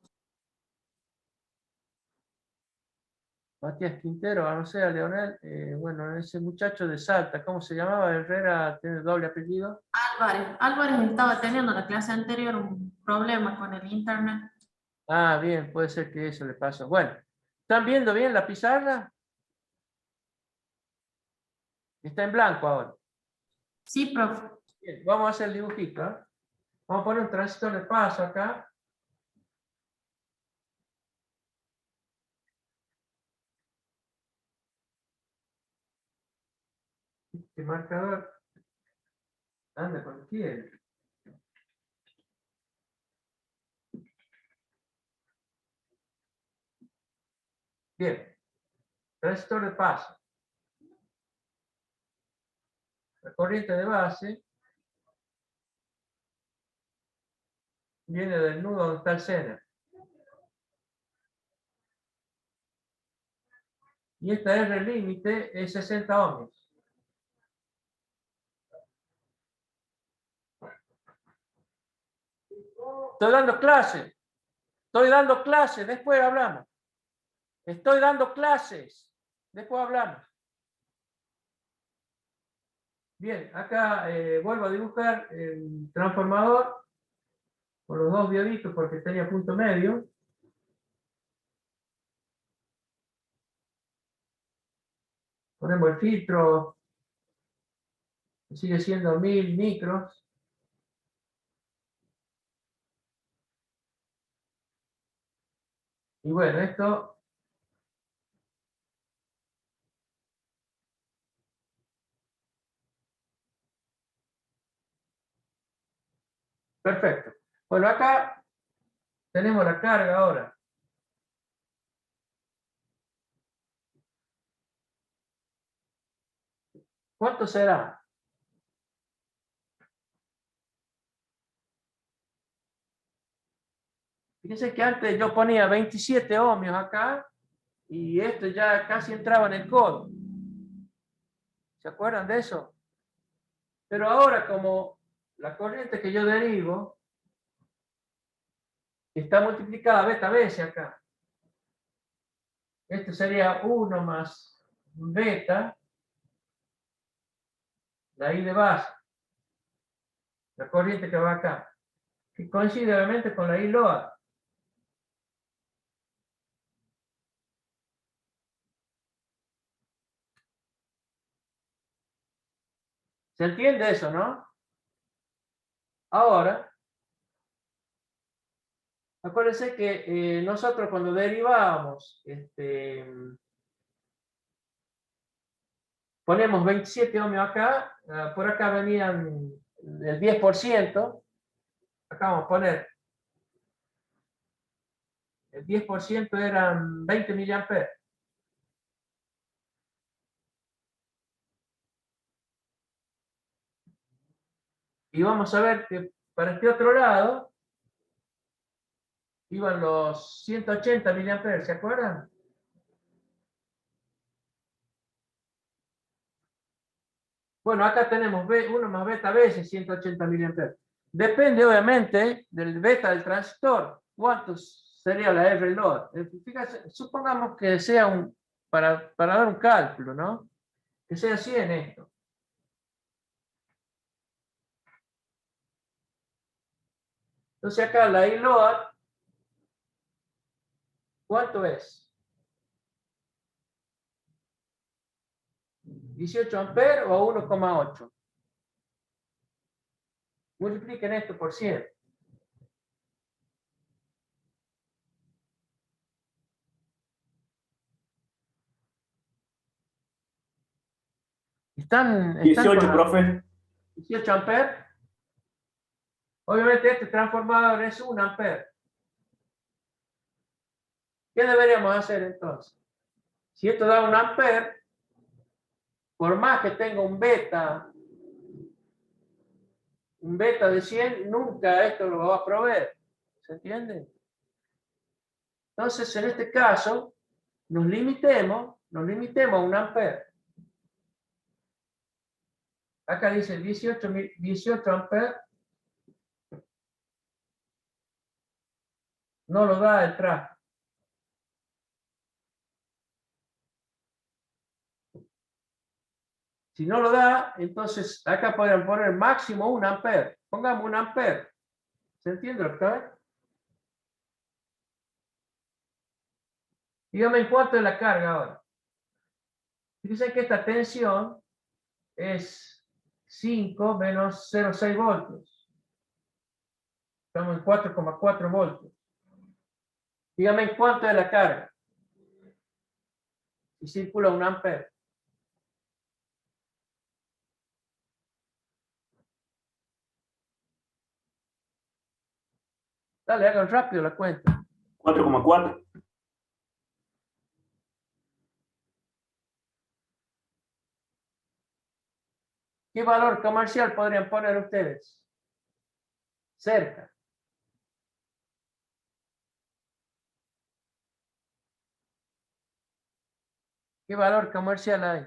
Matías Quintero, no sé, Leonel, bueno, ese muchacho de Salta, ¿cómo se llamaba? Herrera, tiene doble apellido. Álvarez. Álvarez estaba teniendo la clase anterior un problema con el internet. Ah, bien, puede ser que eso le pasó. Bueno, ¿están viendo bien la pizarra? Está en blanco ahora. Sí, profe. Bien, vamos a hacer el dibujito, ¿eh? Vamos a poner un transistor de paso acá. Este marcador anda cuando quiere. Bien. Transistor de paso. La corriente de base viene del nudo donde está el Zener. Y esta R límite es 60 ohmios. Estoy dando clases, después hablamos. Estoy dando clases, después hablamos. Bien, acá vuelvo a dibujar el transformador con los dos dioditos porque tenía punto medio. Ponemos el filtro, sigue siendo 1000 micros. Y bueno, esto perfecto. Bueno, acá tenemos la carga ahora. ¿Cuánto será? Fíjense que antes yo ponía 27 ohmios acá y esto ya casi entraba en el codo. ¿Se acuerdan de eso? Pero ahora como la corriente que yo derivo está multiplicada beta veces acá. Esto sería 1 más beta, la I de base, la corriente que va acá, que coincide obviamente con la I load. ¿Se entiende eso, no? Ahora, acuérdense que nosotros cuando derivábamos, ponemos 27 ohmios acá, por acá venían el 10%, acá vamos a poner, el 10% eran 20 miliamperes. Y vamos a ver que para este otro lado iban los 180 miliamperes, ¿se acuerdan? Bueno, acá tenemos 1 más beta veces 180 miliamperes. Depende obviamente del beta del transistor. ¿Cuánto sería la R load? Fíjate, supongamos que sea para dar un cálculo, ¿no? Que sea 100 esto. Entonces acá la I load, ¿cuánto es? 18 amperes o 1,8. Multipliquen esto por 100. ¿Están 18, con profe. 18 amperes? Obviamente este transformador es 1 ampere. ¿Qué deberíamos hacer entonces? Si esto da 1 ampere, por más que tenga un beta de 100, nunca esto lo va a proveer. ¿Se entiende? Entonces, en este caso, nos limitemos a 1 ampere. Acá dice 18 amperes. No lo da el tráfico. Si no lo da, entonces acá podrían poner máximo 1 ampere. Pongamos 1 ampere. ¿Se entiende lo que está? Dígame en cuánto es la carga ahora. Fíjense que esta tensión es 5 menos 0,6 voltios. Estamos en 4,4 voltios. Dígame en cuánto es la carga. Y circula 1 ampere. Dale, hagan rápido la cuenta. 4,4. ¿Qué valor comercial podrían poner ustedes? Cerca. ¿Qué valor comercial hay?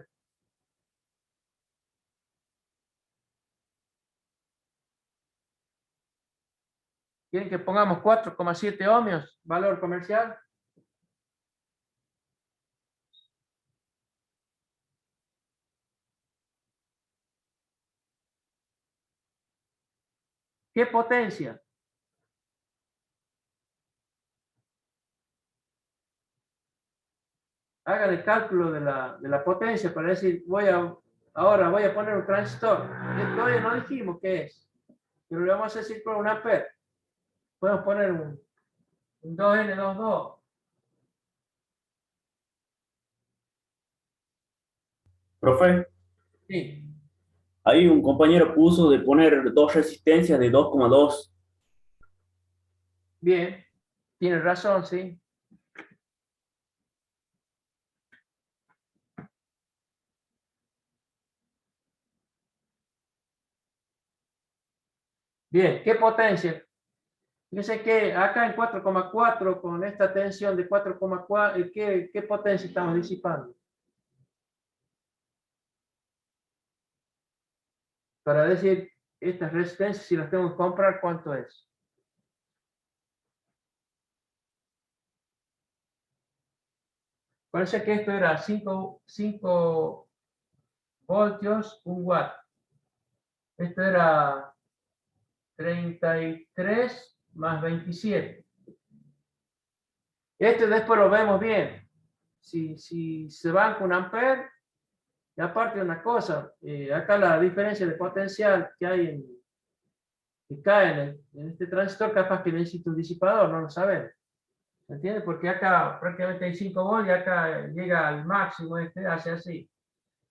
¿Quieren que pongamos 4,7 ohmios? ¿Valor comercial? ¿Qué potencia? Hagan el cálculo de la potencia para decir, ahora voy a poner un transistor. Todavía no dijimos qué es, pero le vamos a decir por un ampere. Podemos poner un 2N22. Profe, Sí, ahí un compañero puso de poner dos resistencias de 2,2. bien, tiene razón, sí. Bien, ¿qué potencia? Fíjense que acá en 4,4 con esta tensión de 4,4, ¿qué potencia estamos disipando? Para decir, estas resistencias, si las tengo que comprar, ¿cuánto es? Parece que esto era 5 voltios, 1 watt. Esto era 33 más 27. Este después lo vemos bien. Si se van con ampere, y aparte una cosa, acá la diferencia de potencial que hay que cae en este transistor, capaz que necesita un disipador, no lo sabemos. ¿Se entiende? Porque acá prácticamente hay 5 volts y acá llega al máximo, hace así.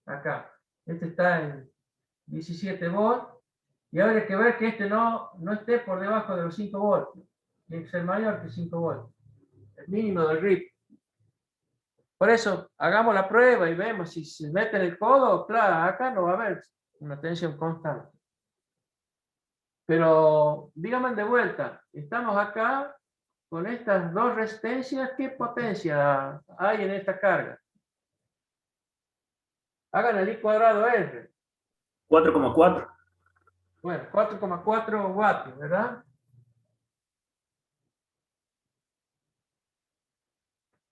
Acá. Este está en 17 volts. Y ahora hay que ver que este no esté por debajo de los 5 volts. Tiene que ser mayor que 5 volts. El mínimo del RIP. Por eso, hagamos la prueba y vemos si se mete en el codo, claro, acá no va a haber una tensión constante. Pero, díganme de vuelta, estamos acá con estas dos resistencias, ¿qué potencia hay en esta carga? Hagan el I cuadrado R. 4,4. Bueno, 4,4 vatios, ¿verdad?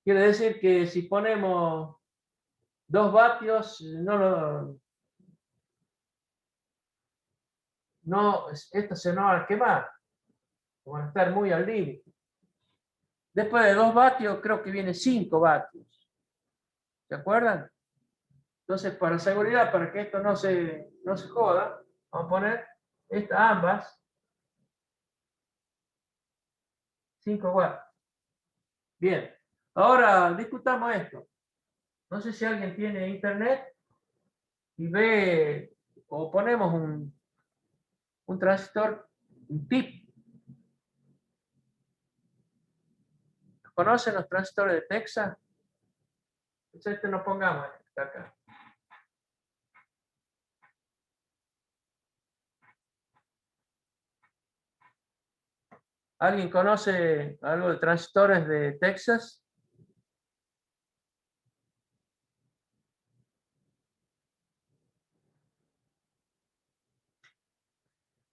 Quiere decir que si ponemos 2 vatios, esto se nos va a quemar. Van a estar muy al límite. Después de 2 vatios, creo que viene 5 vatios. ¿Se acuerdan? Entonces, para seguridad, para que esto no se joda, vamos a poner ambas 5 watts. Bien. Ahora discutamos esto. No sé si alguien tiene internet y ve o ponemos un transistor, un TIP. ¿Conocen los transistores de Texas? Entonces no pongamos acá. ¿Alguien conoce algo de transistores de Texas?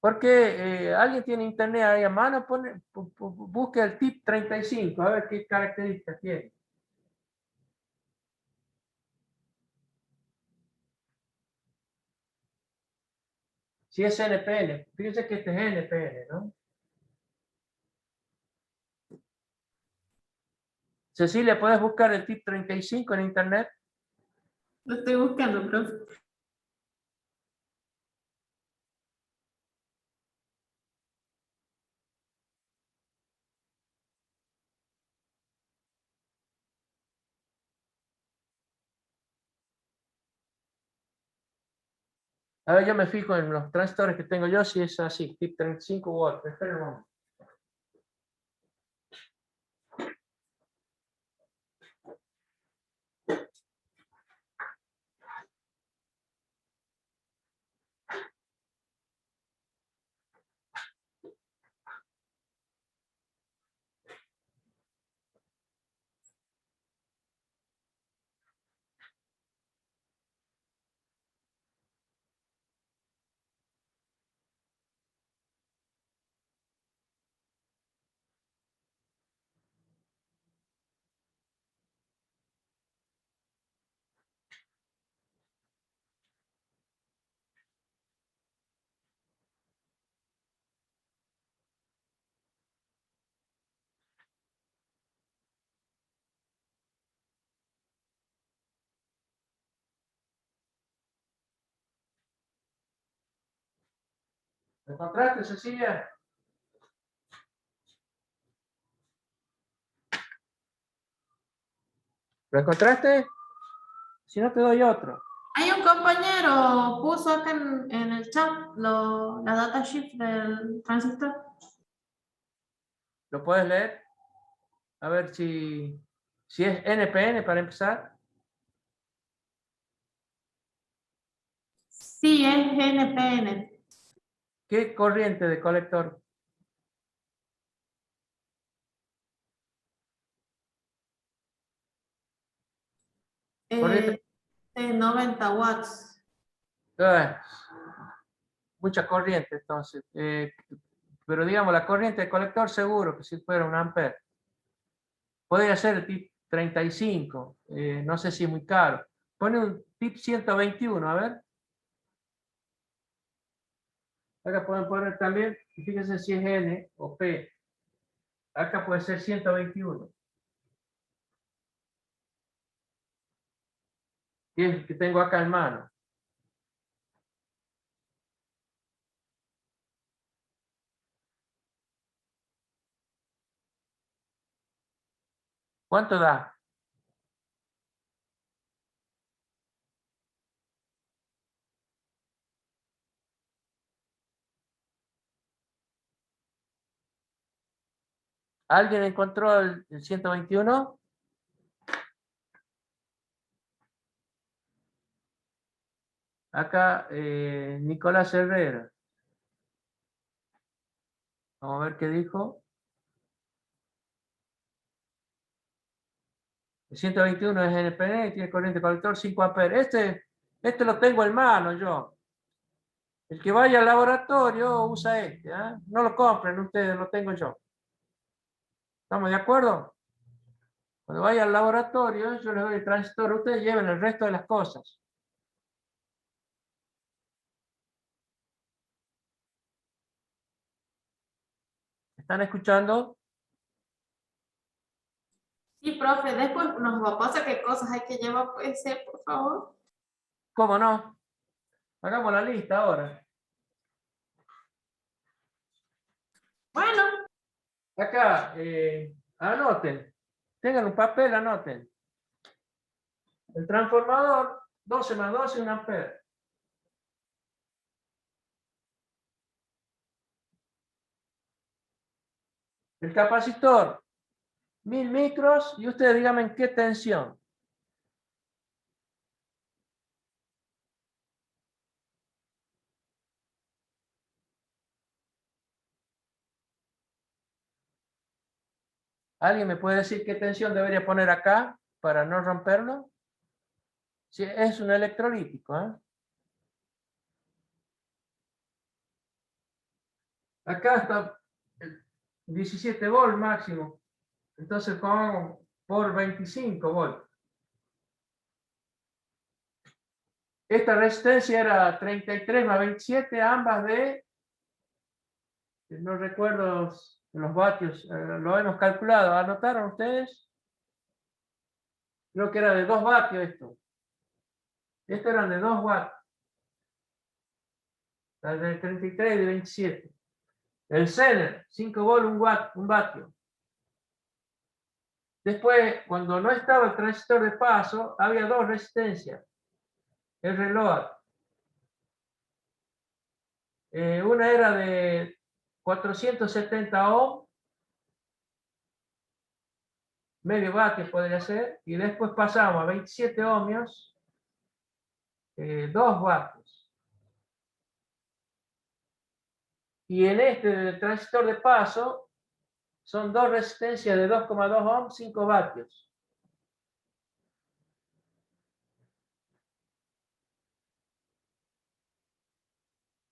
Porque alguien tiene internet ahí a mano, busque el TIP 35, a ver qué características tiene. Si es NPN, fíjense que este es NPN, ¿no? Cecilia, ¿puedes buscar el TIP 35 en internet? Lo estoy buscando, profe. A ver, yo me fijo en los transistores que tengo yo, si es así, TIP 35 volts. Esperen un momento. ¿Lo encontraste, Cecilia? ¿Lo encontraste? Si no, te doy otro. Hay un compañero puso acá en el chat la data sheet del transistor. ¿Lo puedes leer? A ver si es NPN para empezar. Sí, es NPN. ¿Qué corriente de colector? Corriente. De 90 watts. Ah, mucha corriente, entonces. Pero digamos, la corriente de colector seguro que si fuera un ampere. Podría ser el tip 35. No sé si es muy caro. Pone un tip 121, a ver. Acá pueden poner también, fíjense si es N o P. Acá puede ser 121. Que es el que tengo acá en mano. ¿Cuánto da? ¿Alguien encontró el 121? Acá Nicolás Herrera. Vamos a ver qué dijo. El 121 es NPN y tiene corriente colector 5 amperes. Este lo tengo en mano yo. El que vaya al laboratorio usa este. No lo compren ustedes, lo tengo yo. ¿Estamos de acuerdo? Cuando vaya al laboratorio, yo les doy el transistor. Ustedes lleven el resto de las cosas. ¿Están escuchando? Sí, profe, después nos va a pasar qué cosas hay que llevar, puede ser, por favor. ¿Cómo no? Hagamos la lista ahora. Bueno, Acá, anoten. Tengan un papel, anoten. El transformador, 12 más 12, 1 ampere. El capacitor, 1000 micros, y ustedes díganme en qué tensión. ¿Alguien me puede decir qué tensión debería poner acá para no romperlo? Sí, es un electrolítico, ¿eh? Acá está el 17 volt máximo. Entonces pongo por 25 volt. Esta resistencia era 33 más 27, ambas de, no recuerdo los vatios, lo hemos calculado. ¿Anotaron ustedes? Creo que era de 2 vatios esto. Estos eran de 2 watts. La de 33 y de 27. El Zener, 5 volt, 1 watt, 1 vatio. Después, cuando no estaba el transistor de paso, había 2 resistencias. El reloj. Una era de 470 ohm, medio vatio podría ser, y después pasamos a 27 ohmios, 2 vatios. Y en este transistor de paso son 2 resistencias de 2,2 ohms, 5 vatios.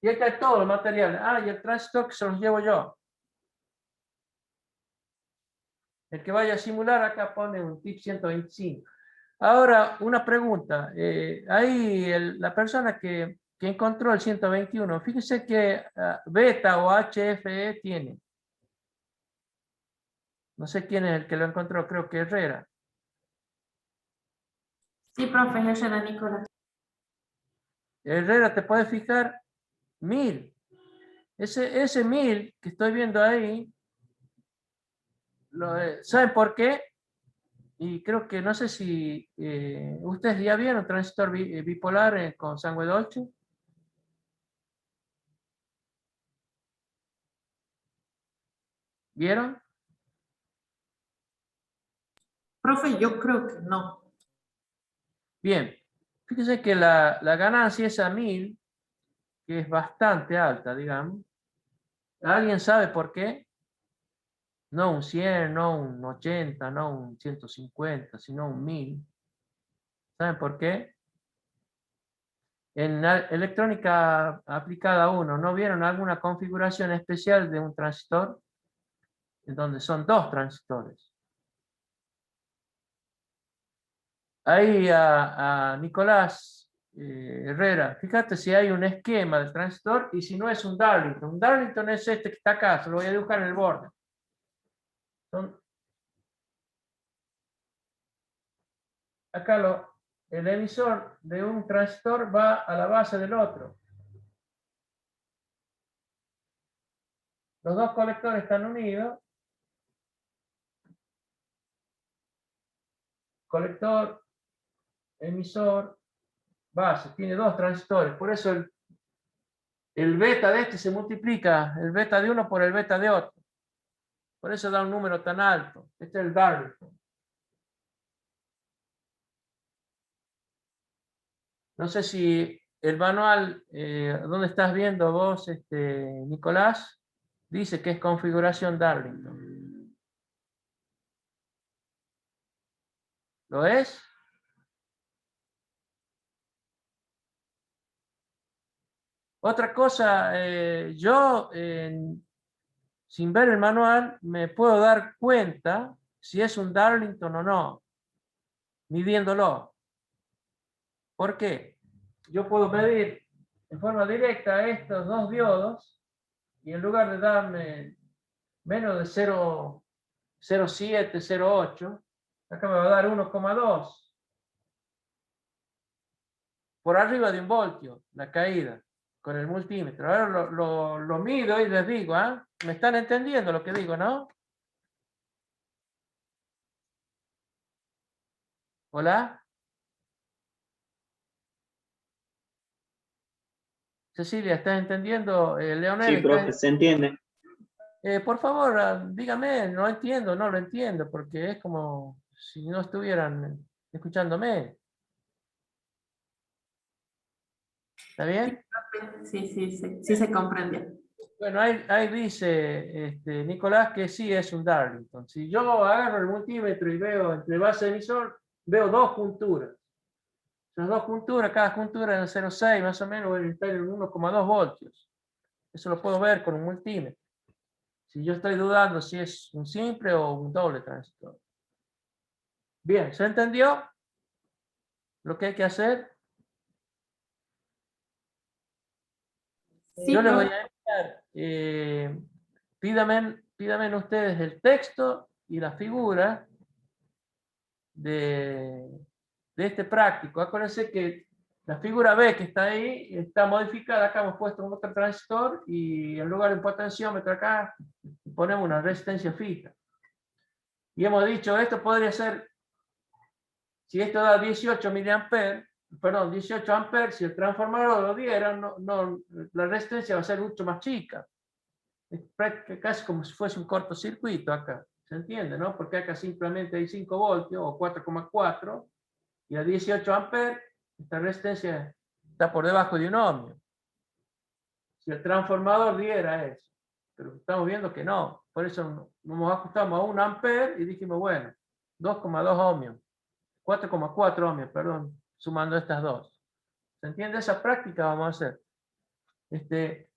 Y acá está todo el material. Y el transistor que se los llevo yo. El que vaya a simular acá pone un tip 125. Ahora, una pregunta. Ahí la persona que encontró el 121, fíjese que beta o HFE tiene. No sé quién es el que lo encontró, creo que Herrera. sí, profe, es Herrera Nicolás. Herrera, te puedes fijar 1000. Ese 1000 que estoy viendo ahí, ¿saben por qué? Y creo que no sé si ustedes ya vieron transistor bipolar con sangue dolce. ¿Vieron? Profe, yo creo que no. Bien. Fíjense que la ganancia es a 1000, que es bastante alta, digamos. ¿Alguien sabe por qué? No un 100, no un 80, no un 150, sino un 1000. ¿Saben por qué? En electrónica aplicada 1, ¿no vieron alguna configuración especial de un transistor? En donde son 2 transistores. Ahí a Nicolás Herrera, fíjate si hay un esquema del transistor y si no es un Darlington. Un Darlington es este que está acá, se lo voy a dibujar en el borde. Acá el emisor de un transistor va a la base del otro. Los dos colectores están unidos. Colector, emisor, base. Tiene 2 transistores. Por eso el beta de este se multiplica, el beta de uno por el beta de otro. Por eso da un número tan alto. Este es el Darlington. No sé si el manual, ¿dónde estás viendo vos, Nicolás? Dice que es configuración Darlington. ¿Lo es? Otra cosa, yo sin ver el manual me puedo dar cuenta si es un Darlington o no, midiéndolo. ¿Por qué? Yo puedo medir en forma directa estos 2 diodos y en lugar de darme menos de 0,07, 0,8, acá me va a dar 1,2. Por arriba de 1 voltio, la caída, con el multímetro. Ahora lo mido y les digo, ¿ah? ¿Me están entendiendo lo que digo, no? ¿Hola? Cecilia, ¿estás entendiendo? Leonel, Sí, profe, se entiende. por favor, dígame, no entiendo, no lo entiendo, porque es como si no estuvieran escuchándome. ¿Está bien? Sí se comprendió. Bueno, ahí dice Nicolás que sí es un Darlington. Si yo agarro el multímetro y veo entre base y emisor, veo 2 junturas. Las 2 junturas, cada juntura es 0,6 más o menos, voy a estar en 1,2 voltios. Eso lo puedo ver con un multímetro. Si yo estoy dudando si es un simple o un doble transistor. Bien, ¿se entendió lo que hay que hacer? Sí, Yo les voy profe. a enviar, pídame ustedes el texto y la figura de este práctico. Acuérdense que la figura B que está ahí está modificada. Acá hemos puesto un otro transistor y en lugar de un potenciómetro acá ponemos una resistencia fija. Y hemos dicho, esto podría ser, si esto da 18 miliamperes, perdón, 18 amperes, si el transformador lo diera, la resistencia va a ser mucho más chica. Es casi como si fuese un cortocircuito acá. ¿Se entiende, no? Porque acá simplemente hay 5 voltios o 4,4 y a 18 amperes, esta resistencia está por debajo de un ohmio. Si el transformador diera eso, pero estamos viendo que no. Por eso nos ajustamos a 1 ampere y dijimos, bueno, 2,2 ohmios, 4,4 ohmios, perdón, sumando estas dos. ¿Se entiende? Esa práctica vamos a hacer.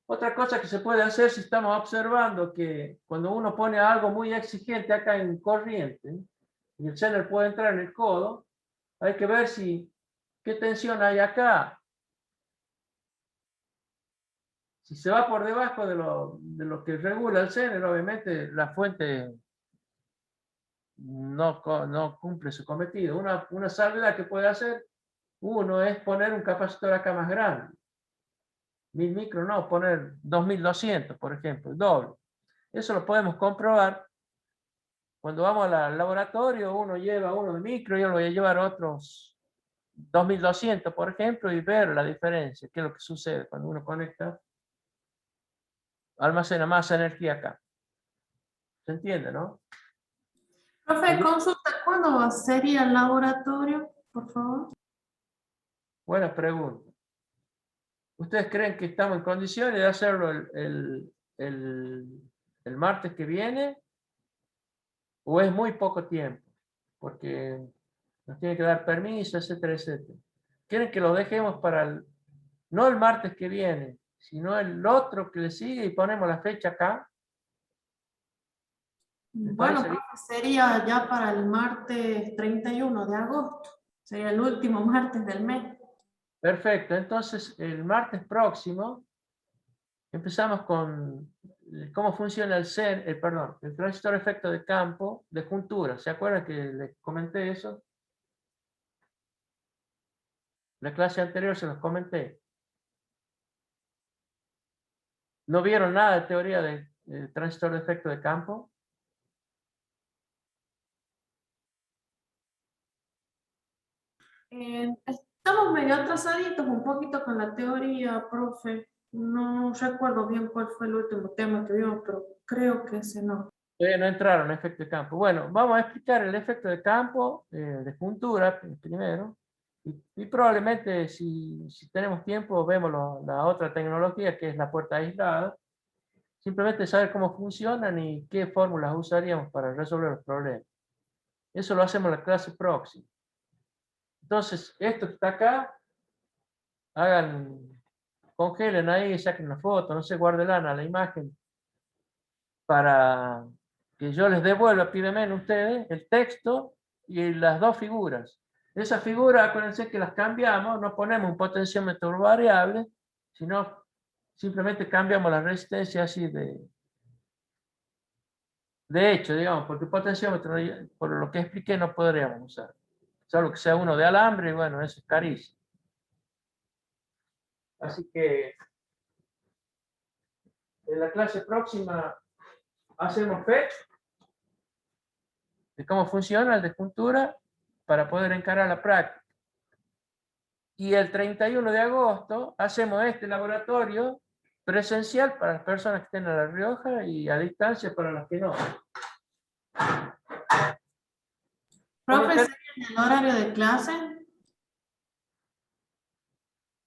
Otra cosa que se puede hacer si estamos observando que cuando uno pone algo muy exigente acá en corriente y el Zener puede entrar en el codo, hay que ver qué tensión hay acá. Si se va por debajo de lo que regula el Zener, obviamente la fuente no cumple su cometido. Una salvedad que puede hacer uno es poner un capacitor acá más grande. 1000 micros, no, poner 2200, por ejemplo, el doble. Eso lo podemos comprobar. Cuando vamos al laboratorio, uno lleva uno de micro, yo lo voy a llevar otros 2200, por ejemplo, y ver la diferencia, qué es lo que sucede cuando uno conecta, almacena más energía acá. ¿Se entiende, no? Profe, consulta, ¿cuándo sería el laboratorio, por favor? Buena pregunta. ¿Ustedes creen que estamos en condiciones de hacerlo el martes que viene? ¿O es muy poco tiempo? Porque nos tiene que dar permiso, etcétera, etcétera. ¿Quieren que lo dejemos para no el martes que viene, sino el otro que le sigue y ponemos la fecha acá? Bueno, profe, sería ya para el martes 31 de agosto. Sería el último martes del mes. Perfecto. Entonces, el martes próximo empezamos con cómo funciona el transistor efecto de campo de juntura. ¿Se acuerdan que les comenté eso? La clase anterior se los comenté. ¿No vieron nada de teoría de transistor de efecto de campo? Estamos medio atrasaditos un poquito con la teoría, profe. No recuerdo bien cuál fue el último tema que vimos, pero creo que ese no. No entraron en efecto de campo. Bueno, vamos a explicar el efecto de campo de juntura primero. Y probablemente, si tenemos tiempo, vemos la otra tecnología que es la puerta aislada. Simplemente saber cómo funcionan y qué fórmulas usaríamos para resolver los problemas. Eso lo hacemos en la clase próxima. Entonces, esto que está acá, congelen ahí, saquen una foto, no sé, guárdenla a la imagen para que yo les devuelva, pídeme a ustedes, el texto y las dos figuras. Esas figuras, acuérdense que las cambiamos, no ponemos un potenciómetro variable, sino simplemente cambiamos la resistencia así de hecho, digamos, porque potenciómetro, por lo que expliqué, no podríamos usar. Salvo que sea uno de alambre, y bueno, eso es carísimo. Así que en la clase próxima hacemos fe de cómo funciona el de juntura para poder encarar la práctica. Y el 31 de agosto hacemos este laboratorio presencial para las personas que estén en La Rioja y a distancia para las que no. Profe, ¿sería en el horario de clase?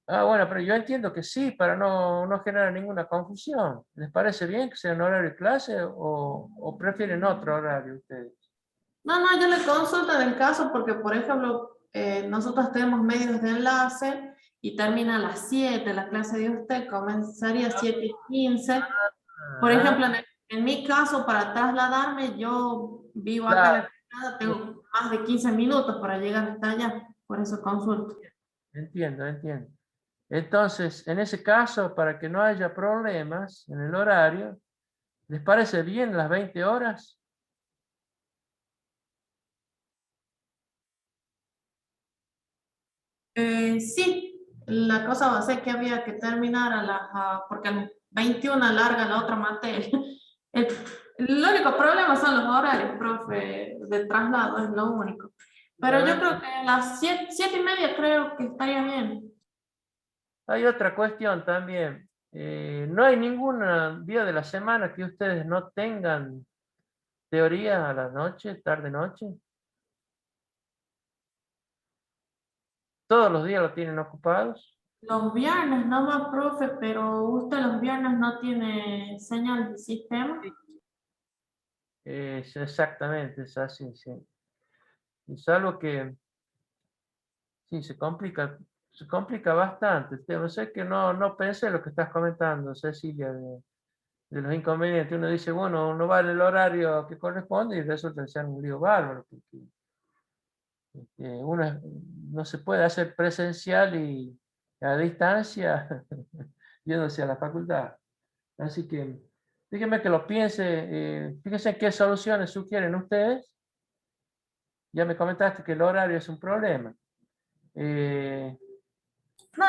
Bueno, pero yo entiendo que sí, para no generar ninguna confusión. ¿Les parece bien que sea en horario de clase o prefieren otro horario ustedes? No, yo le consulto del caso porque, por ejemplo, nosotros tenemos medios de enlace y termina a las 7 la clase de usted, comenzaría a 7:15. Por ejemplo, en mi caso, para trasladarme, yo vivo acá en la ciudad, tengo más de 15 minutos para llegar hasta allá, por eso consulto. Entiendo. Entonces, en ese caso, para que no haya problemas en el horario, ¿les parece bien las 20 horas? Sí, la cosa va a ser que había que terminar porque a las 21 larga la otra materia. El único problema son los horarios, profe, de traslado, es lo único. Pero yo creo que a las 7:30 creo que estaría bien. Hay otra cuestión también. No hay ningún día de la semana que ustedes no tengan teoría a la noche, tarde-noche. Todos los días lo tienen ocupados. Los viernes no va, profe, pero usted los viernes no tiene señal de sistema. Exactamente, es así, sí. Es algo que sí se complica bastante. No sé que no pensé lo que estás comentando, Cecilia, de los inconvenientes. Uno dice, bueno, no vale el horario que corresponde y resulta ser un lío bárbaro, porque uno no se puede hacer presencial y a distancia yéndose a la facultad. Así que díganme que lo piense, fíjense qué soluciones sugieren ustedes. Ya me comentaste que el horario es un problema. No,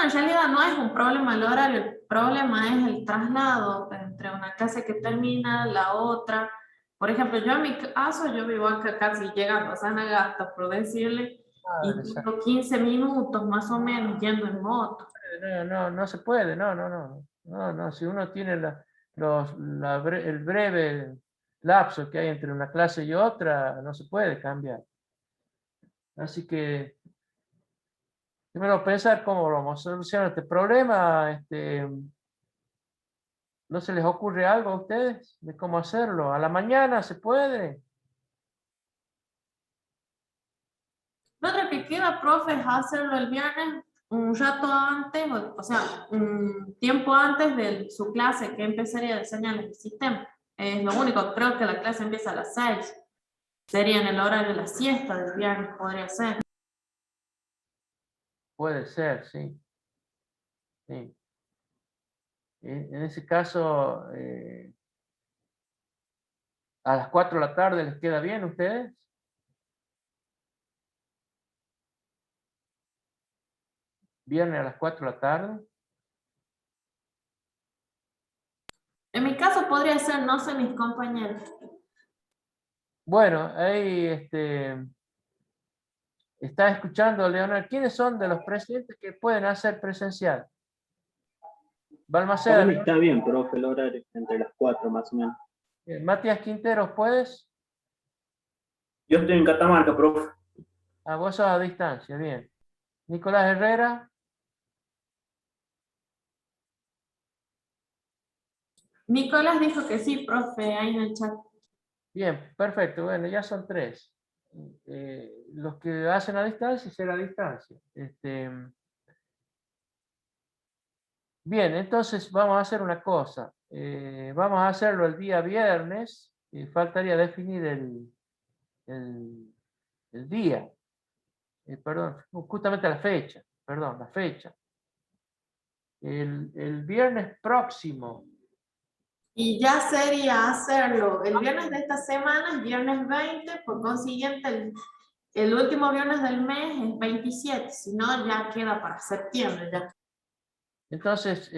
en realidad no es un problema el horario. problema es el traslado entre una clase que termina, la otra. Por ejemplo, yo en mi caso, yo vivo acá casi llegando a Sanagasta, por decirle, y tengo 15 minutos más o menos yendo en moto. No se puede, no. Si uno tiene el breve lapso que hay entre una clase y otra, no se puede cambiar. Así que, primero pensar cómo vamos a solucionar este problema. ¿No se les ocurre algo a ustedes de cómo hacerlo? ¿A la mañana se puede? Lo otro que queda, profe, es hacerlo el viernes un rato antes, o sea, un tiempo antes de su clase, que empezaría a diseñar el sistema. Es lo único, creo que la clase empieza a las 6. Sería en el horario de la siesta del viernes, podría ser. Puede ser, sí. Sí. En ese caso, ¿a las 4 de la tarde les queda bien a ustedes? ¿Viernes a las 4 de la tarde? En mi caso podría ser, no sé, mis compañeros. Bueno, ahí está escuchando, Leonel. ¿Quiénes son de los presidentes que pueden hacer presencial? Balmaceda. Para mí está bien, profe, el horario entre las 4 más o menos. Matías Quinteros, ¿puedes? Yo estoy en Catamarca, profe. Ah, vos sos a distancia, bien. Nicolás Herrera. Nicolás dijo que sí, profe, ahí en el chat. Bien, perfecto. Bueno, ya son 3. Los que hacen a distancia, será a distancia. Bien, entonces vamos a hacer una cosa. Vamos a hacerlo el día viernes. Faltaría definir el día. Perdón, justamente la fecha. Perdón, la fecha. El viernes próximo. Y ya sería hacerlo el viernes de esta semana, el viernes 20, por consiguiente el último viernes del mes es 27, si no ya queda para septiembre ya. Entonces,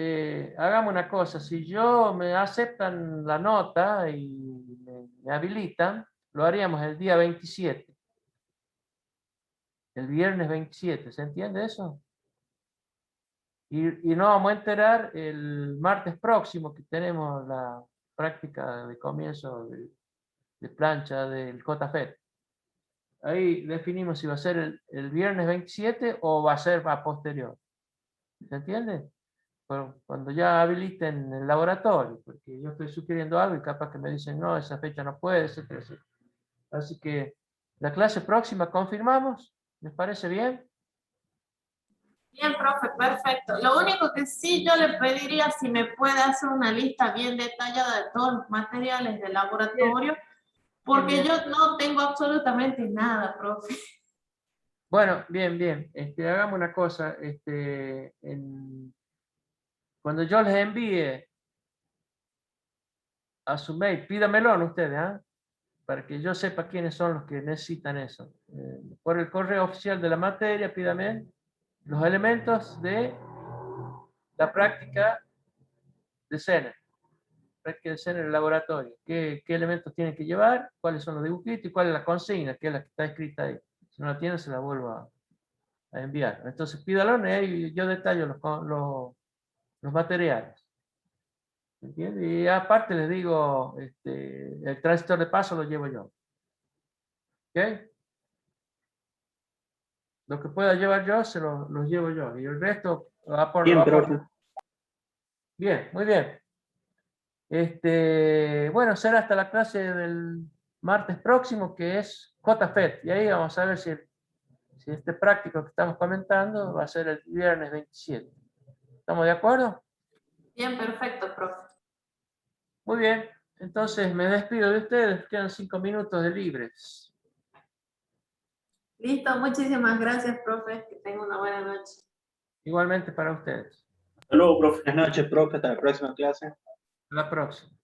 hagamos una cosa, si me aceptan la nota y me habilitan, lo haríamos el día 27. El viernes 27, ¿se entiende eso? Y nos vamos a enterar el martes próximo que tenemos la práctica de comienzo de plancha del JFET. Ahí definimos si va a ser el viernes 27 o va a ser a posterior. ¿Se entiende? Cuando ya habiliten el laboratorio, porque yo estoy sugiriendo algo y capaz que me dicen, no, esa fecha no puede, etcétera, etcétera. Así que la clase próxima confirmamos, ¿les parece bien? Bien, profe, perfecto. Lo único que sí yo le pediría si me puede hacer una lista bien detallada de todos los materiales del laboratorio, porque yo no tengo absolutamente nada, profe. Bueno, bien. Hagamos una cosa. Cuando yo les envíe a su mail, pídamelo a ustedes, para que yo sepa quiénes son los que necesitan eso. Por el correo oficial de la materia, pídame los elementos de la práctica de CENER. Práctica de CENER en el laboratorio. ¿Qué elementos tienen que llevar? ¿Cuáles son los dibujitos? ¿Y cuál es la consigna? Que es la que está escrita ahí. Si no la tienen, se la vuelvo a enviar. Entonces pídalo y yo detallo los materiales. ¿Entiendes? Y aparte les digo, el transistor de paso lo llevo yo. ¿Ok? Lo que pueda llevar yo, los llevo yo. Y el resto va por... Bien, profe. Bien, muy bien. Bueno, será hasta la clase del martes próximo, que es JFET. Y ahí vamos a ver si este práctico que estamos comentando va a ser el viernes 27. ¿Estamos de acuerdo? Bien, perfecto, profe. Muy bien. Entonces me despido de ustedes. Quedan 5 minutos de libres. Listo, muchísimas gracias, profe. Que tenga una buena noche. Igualmente para ustedes. Hasta luego, profe. Buenas noches, profe. Hasta la próxima clase. La próxima.